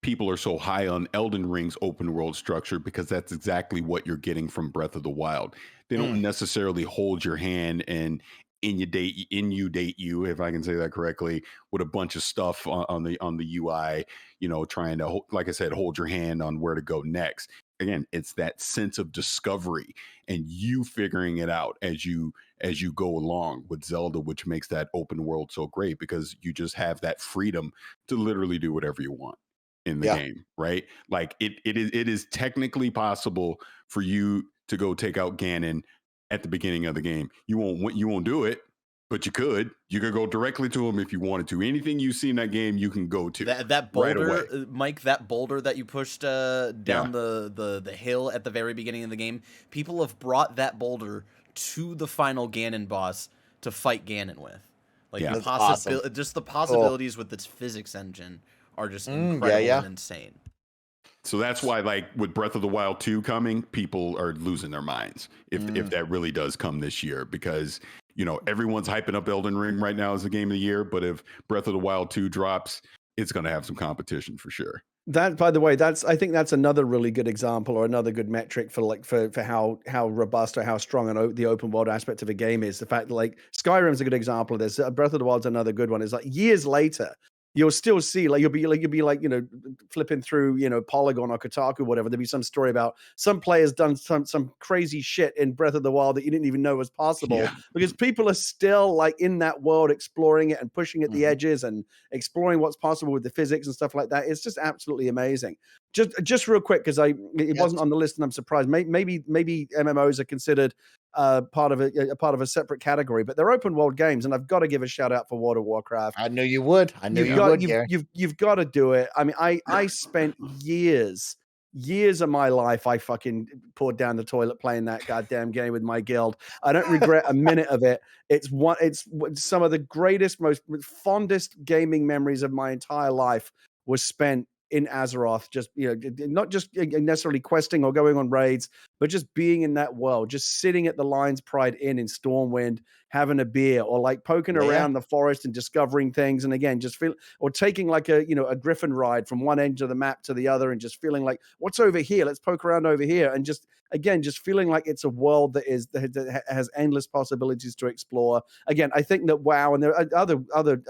people are so high on Elden Ring's open world structure because that's exactly what you're getting from Breath of the Wild. They don't necessarily hold your hand and inundate you, if I can say that correctly, with a bunch of stuff on the UI, trying to, like I said, hold your hand on where to go next. Again, it's that sense of discovery and you figuring it out as you go along with Zelda, which makes that open world so great because you just have that freedom to literally do whatever you want in the game, right? Like it is technically possible for you to go take out Ganon at the beginning of the game. You won't do it, but you could go directly to him if you wanted to. Anything you see in that game, you can go to that boulder, right away. Mike. That boulder that you pushed down the hill at the very beginning of the game. People have brought that boulder to the final Ganon boss to fight Ganon with. Like just the possibilities with its physics engine are just incredible and insane. So that's why, like with Breath of the Wild 2 coming, people are losing their minds if that really does come this year, because everyone's hyping up Elden Ring right now as the game of the year, but if Breath of the Wild 2 drops, it's going to have some competition for sure. That, by the way, I think that's another really good example or another good metric for how robust or how strong the open world aspect of a game is. The fact that like Skyrim's a good example of this. Breath of the Wild's another good one. It's like years later, you'll still see like you'll be like flipping through Polygon or Kotaku or whatever. There'll be some story about some players done some crazy shit in Breath of the Wild that you didn't even know was possible, because people are still like in that world exploring it and pushing at the edges and exploring what's possible with the physics and stuff like that. It's just absolutely amazing. Just real quick, because it wasn't on the list and I'm surprised. Maybe MMOs are considered part of a separate category, but they're open world games, and I've got to give a shout out for World of Warcraft. I knew you would. You've got to do it. I mean, I spent years of my life, I fucking poured down the toilet playing that goddamn game with my guild. I don't regret a minute of it. It's some of the greatest, most fondest gaming memories of my entire life was spent in Azeroth, just not just necessarily questing or going on raids, but just being in that world, just sitting at the Lion's Pride Inn in Stormwind, having a beer, or like poking around the forest and discovering things. And again, just feel, or taking like a griffin ride from one end of the map to the other and just feeling like, what's over here? Let's poke around over here. And just, again, just feeling like it's a world that has endless possibilities to explore. Again, I think that WoW, and there are other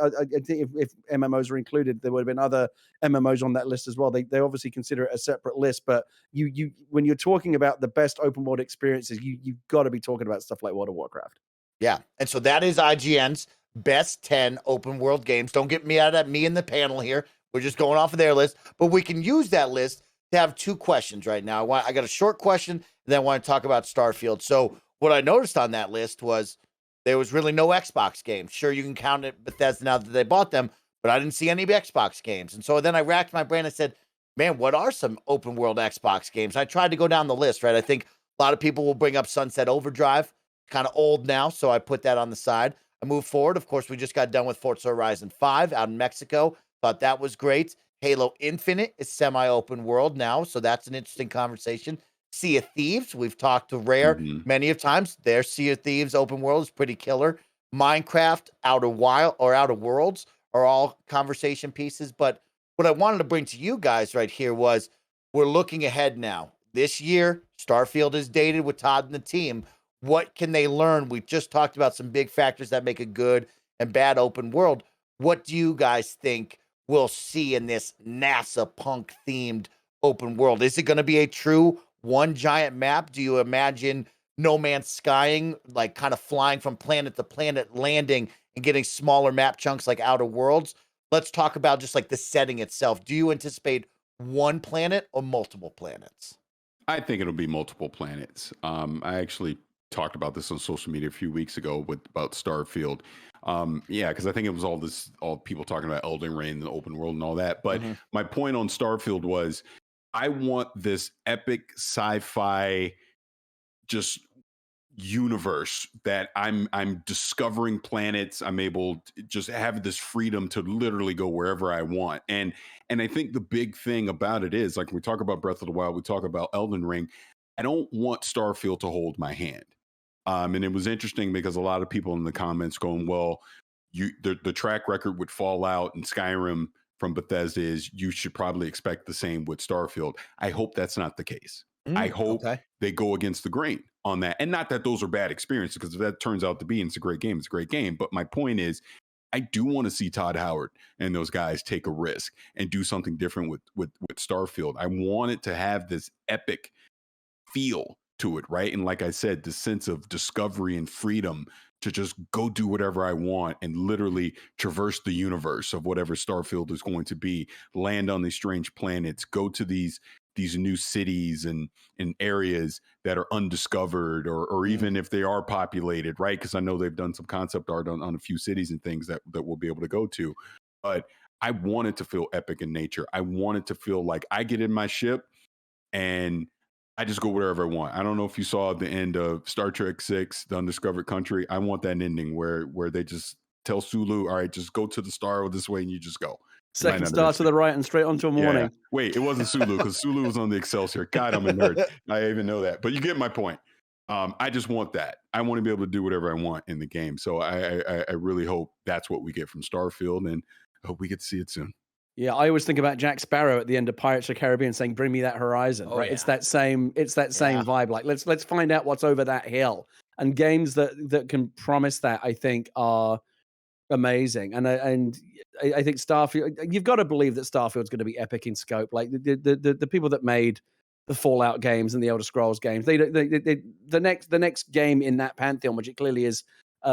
I think if MMOs are included, there would have been other MMOs on that list as well. They obviously consider it a separate list, but you when you're talking about the best open world experiences, you've got to be talking about stuff like World of Warcraft. Yeah, and so that is IGN's best 10 open world games. Don't get me out of me and the panel here. We're just going off of their list, but we can use that list to have two questions right now. I got a short question, and then I want to talk about Starfield. So what I noticed on that list was there was really no Xbox games. Sure, you can count it Bethesda now that they bought them, but I didn't see any Xbox games. And so then I racked my brain and said, man, what are some open world Xbox games? I tried to go down the list, right? I think a lot of people will bring up Sunset Overdrive, kind of old now, so I put that on the side. I moved forward. Of course, we just got done with Forza Horizon 5 out in Mexico. Thought that was great. Halo Infinite is semi-open world now, so that's an interesting conversation. Sea of Thieves, we've talked to Rare many of times. Their Sea of Thieves open world is pretty killer. Minecraft, Outer Worlds are all conversation pieces. But what I wanted to bring to you guys right here was we're looking ahead now. This year, Starfield is dated with Todd and the team. What can they learn? We just talked about some big factors that make a good and bad open world. What do you guys think we'll see in this NASA punk themed open world? Is it going to be a true one giant map? Do you imagine No Man's Skying, like kind of flying from planet to planet, landing and getting smaller map chunks like Outer Worlds? Let's talk about just like the setting itself. Do you anticipate one planet or multiple planets? I think it'll be multiple planets. I actually talked about this on social media a few weeks ago about Starfield. Because I think it was all people talking about Elden Ring, the open world and all that. But my point on Starfield was I want this epic sci-fi just universe that I'm discovering planets. I'm able to just have this freedom to literally go wherever I want. And I think the big thing about it is, like, when we talk about Breath of the Wild, we talk about Elden Ring, I don't want Starfield to hold my hand. And it was interesting because a lot of people in the comments going, well, the track record with Fallout and Skyrim from Bethesda is you should probably expect the same with Starfield. I hope that's not the case. I hope they go against the grain on that. And not that those are bad experiences, because if that turns out to be, and it's a great game, it's a great game. But my point is, I do want to see Todd Howard and those guys take a risk and do something different with Starfield. I want it to have this epic feel to it, right? And like I said, the sense of discovery and freedom to just go do whatever I want and literally traverse the universe of whatever Starfield is going to be, land on these strange planets, go to these new cities and areas that are undiscovered, or even if they are populated, right? Because I know they've done some concept art on a few cities and things that we'll be able to go to. But I want it to feel epic in nature. I want it to feel like I get in my ship and I just go wherever I want. I don't know if you saw the end of Star Trek 6, The Undiscovered Country. I want that ending where they just tell Sulu, all right, just go to the star this way, and you just go. Second star to the right and straight onto a morning. Yeah. Wait, it wasn't Sulu, because Sulu was on the Excelsior. God, I'm a nerd. I even know that. But you get my point. I just want that. I want to be able to do whatever I want in the game. So I really hope that's what we get from Starfield, and I hope we get to see it soon. Yeah, I always think about Jack Sparrow at the end of Pirates of the Caribbean saying, "Bring me that horizon." Right? Yeah. It's that same vibe. Like let's find out what's over that hill. And games that can promise that, I think, are amazing. And I think Starfield, you've got to believe that Starfield's going to be epic in scope. Like the people that made the Fallout games and the Elder Scrolls games, the next game in that pantheon, which it clearly is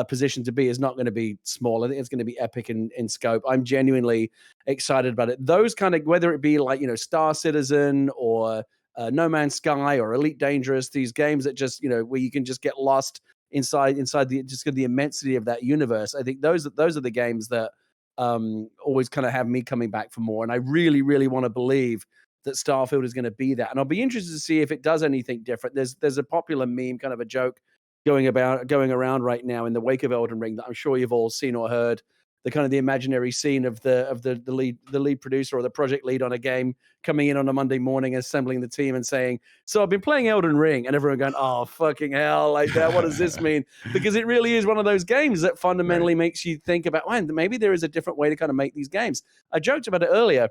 positioned to be, is not going to be small. I think it's going to be epic in scope. I'm genuinely excited about it. Those kind of, whether it be like, Star Citizen or No Man's Sky or Elite Dangerous, these games that just, where you can just get lost inside the immensity of that universe. I think those are the games that always kind of have me coming back for more. And I really, really want to believe that Starfield is going to be that. And I'll be interested to see if it does anything different. There's a popular meme, kind of a joke going around right now in the wake of Elden Ring that I'm sure you've all seen or heard, kind of the imaginary scene of the lead producer or the project lead on a game coming in on a Monday morning, assembling the team and saying, "So I've been playing Elden Ring," and everyone going, "Oh fucking hell, like that, what does this mean?" Because it really is one of those games that fundamentally makes you think about, man, maybe there is a different way to kind of make these games. I joked about it earlier,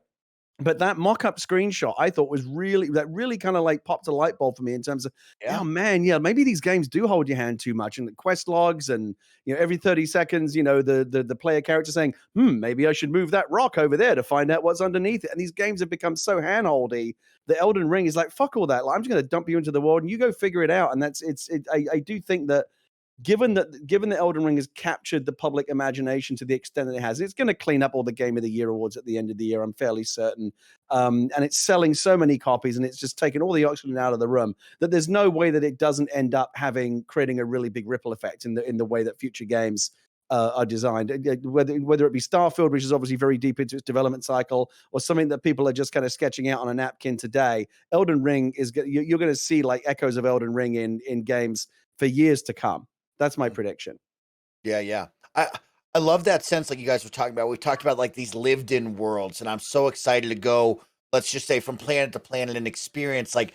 but that mock-up screenshot I thought was really kind of like popped a light bulb for me in terms of, oh man, yeah, maybe these games do hold your hand too much, and the quest logs, and every 30 seconds, the player character saying, maybe I should move that rock over there to find out what's underneath it. And these games have become so handholdy. The Elden Ring is like, fuck all that. Like, I'm just going to dump you into the world and you go figure it out. And I do think that given that Elden Ring has captured the public imagination to the extent that it has, it's going to clean up all the Game of the Year awards at the end of the year, I'm fairly certain. And it's selling so many copies, and it's just taken all the oxygen out of the room, that there's no way that it doesn't end up creating a really big ripple effect in the way that future games are designed. Whether it be Starfield, which is obviously very deep into its development cycle, or something that people are just kind of sketching out on a napkin today, Elden Ring you're going to see like echoes of Elden Ring in games for years to come. That's my prediction. Yeah. I love that sense, like you guys were talking about. We've talked about like these lived in worlds, and I'm so excited to go, let's just say, from planet to planet and experience like,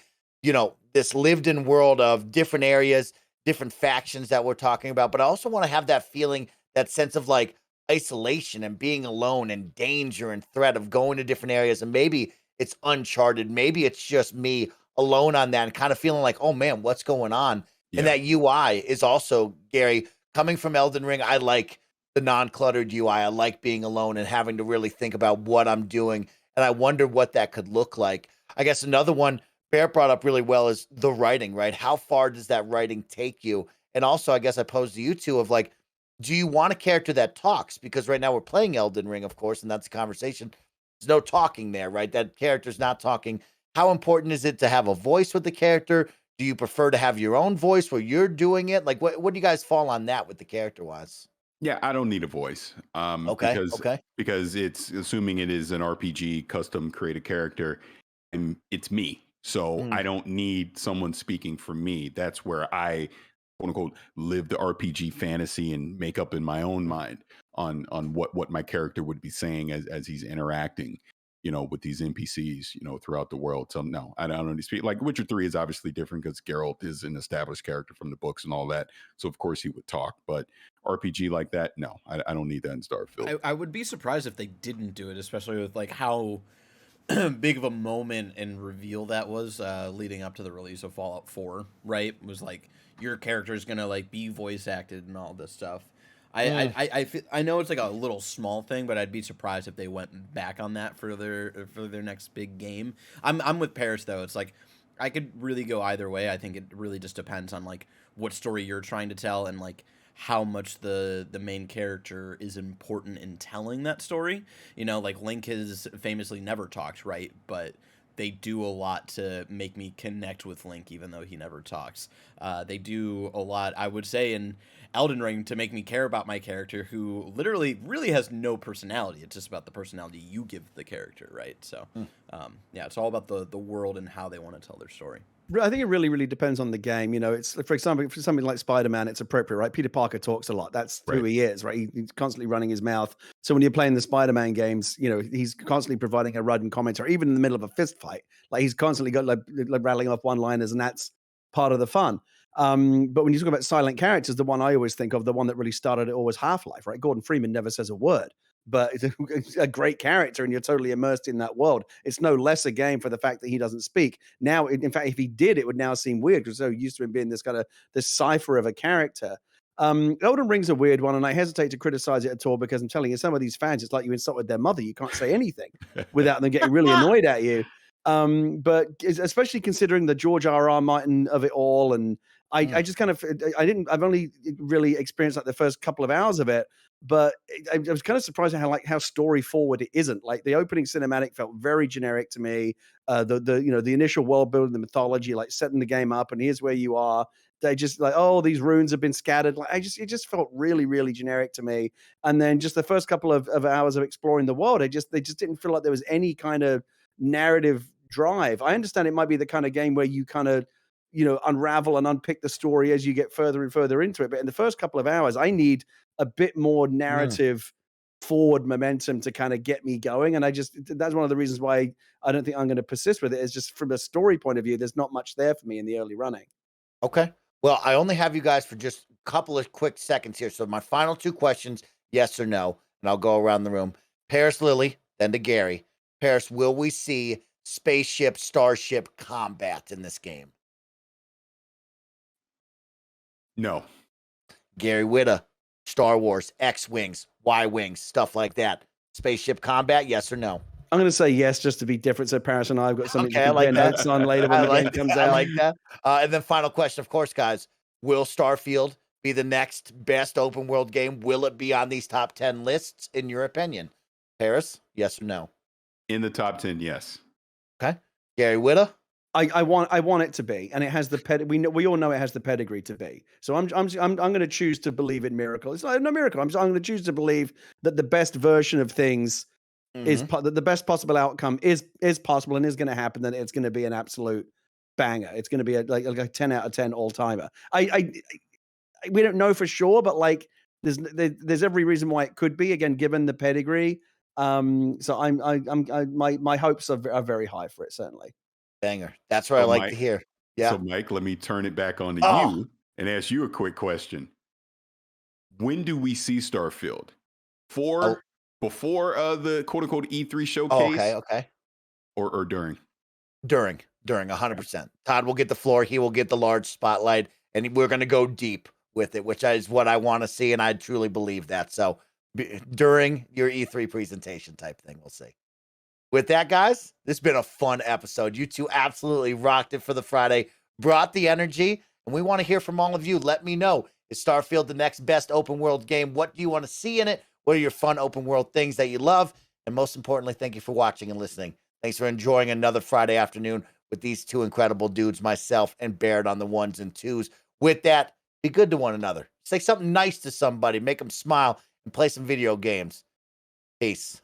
this lived in world of different areas, different factions that we're talking about. But I also want to have that feeling, that sense of like isolation and being alone and danger and threat of going to different areas. And maybe it's uncharted. Maybe it's just me alone on that and kind of feeling like, oh man, what's going on? And that UI is also, Gary, coming from Elden Ring, I like the non-cluttered UI. I like being alone and having to really think about what I'm doing. And I wonder what that could look like. I guess another one Bear brought up really well is the writing, right? How far does that writing take you? And also, I guess I posed to you two of like, do you want a character that talks? Because right now we're playing Elden Ring, of course, and that's a conversation. There's no talking there, right? That character's not talking. How important is it to have a voice with the character? Do you prefer to have your own voice where you're doing it? Like, what do you guys fall on that with the character wise? Yeah, I don't need a voice. Because it's assuming it is an RPG custom created character, and it's me. So I don't need someone speaking for me. That's where I, quote unquote, live the RPG fantasy and make up in my own mind on what my character would be saying as he's interacting, with these NPCs, throughout the world. So no, I don't need to speak. Like Witcher 3 is obviously different because Geralt is an established character from the books and all that. So of course he would talk, but RPG like that, no, I don't need that in Starfield. I would be surprised if they didn't do it, especially with like how big of a moment and reveal that was leading up to the release of Fallout 4, right? It was like your character is gonna like be voice acted and all this stuff. I know it's like a little small thing, but I'd be surprised if they went back on that for their next big game. I'm with Paris though. It's like I could really go either way. I think it really just depends on like what story you're trying to tell and like how much the main character is important in telling that story. Like Link has famously never talked, right? But they do a lot to make me connect with Link, even though he never talks. They do a lot, I would say, in Elden Ring to make me care about my character, who literally really has no personality. It's just about the personality you give the character, right? So, it's all about the world and how they want to tell their story. I think it really, really depends on the game. It's, for example, for something like Spider-Man, it's appropriate, right? Peter Parker talks a lot. That's who he is, right? He's constantly running his mouth. So when you're playing the Spider-Man games, he's constantly providing a run and commentary, even in the middle of a fist fight. Like he's constantly got like rattling off one-liners, and that's part of the fun. But when you talk about silent characters, the one I always think of, the one that really started it all, was Half-Life, right? Gordon Freeman never says a word, but it's a great character and you're totally immersed in that world. It's no less a game for the fact that he doesn't speak. Now, in fact, if he did, it would now seem weird because we're so used to him being this cipher of a character. Elden Ring's a weird one, and I hesitate to criticize it at all because I'm telling you, some of these fans, it's like you insulted their mother. You can't say anything without them getting really annoyed at you. But especially considering the George R.R. Martin of it all, and I just kind of, I've only really experienced like the first couple of hours of it, but I was kind of surprised at how story forward it isn't. Like the opening cinematic felt very generic to me. The initial world building, the mythology, like setting the game up, and here's where you are. They just like, oh, these runes have been scattered. Like it just felt really, really generic to me. And then just the first couple of hours of exploring the world, they just didn't feel like there was any kind of narrative drive. I understand it might be the kind of game where you kind of, unravel and unpick the story as you get further and further into it. But in the first couple of hours, I need a bit more narrative forward momentum to kind of get me going. And that's one of the reasons why I don't think I'm going to persist with it, is just from a story point of view, there's not much there for me in the early running. Okay. Well, I only have you guys for just a couple of quick seconds here. So my final 2 questions, yes or no, and I'll go around the room. Paris, Lily, then to Gary. Paris, will we see spaceship, starship combat in this game? No. Gary Whitta, Star Wars, X-Wings, Y-Wings, stuff like that. Spaceship combat, yes or no? I'm going to say yes, just to be different. So Paris and I have got something Okay, to I like compare that. notes on later when the game comes out. I like that. And then final question, of course, guys. Will Starfield be the next best open world game? Will it be on these top 10 lists, in your opinion? Paris, yes or no? In the top 10, yes. Okay. Gary Whitta? I want it to be, and it has the we all know it has the pedigree to be. So I'm going to choose to believe in miracle. It's not no miracle. I'm going to choose to believe that the best version of things is that the best possible outcome is possible and is going to happen. Then it's going to be an absolute banger. It's going to be a 10 out of 10 all timer. We don't know for sure, but like there's every reason why it could be, again, given the pedigree. So my hopes are very high for it, certainly. Banger. That's what I like to hear. Yeah. So, Mike, let me turn it back on to you and ask you a quick question. When do we see Starfield? Before the quote-unquote E3 showcase? Okay. Or during? During 100%. Todd will get the floor. He will get the large spotlight, and we're going to go deep with it, which is what I want to see, and I truly believe that. So during your E3 presentation type thing, we'll see. With that, guys, this has been a fun episode. You two absolutely rocked it for the Friday, brought the energy, and we want to hear from all of you. Let me know, is Starfield the next best open world game? What do you want to see in it? What are your fun open world things that you love? And most importantly, thank you for watching and listening. Thanks for enjoying another Friday afternoon with these two incredible dudes, myself and Baird on the 1s and 2s. With that, be good to one another. Say something nice to somebody, make them smile, and play some video games. Peace.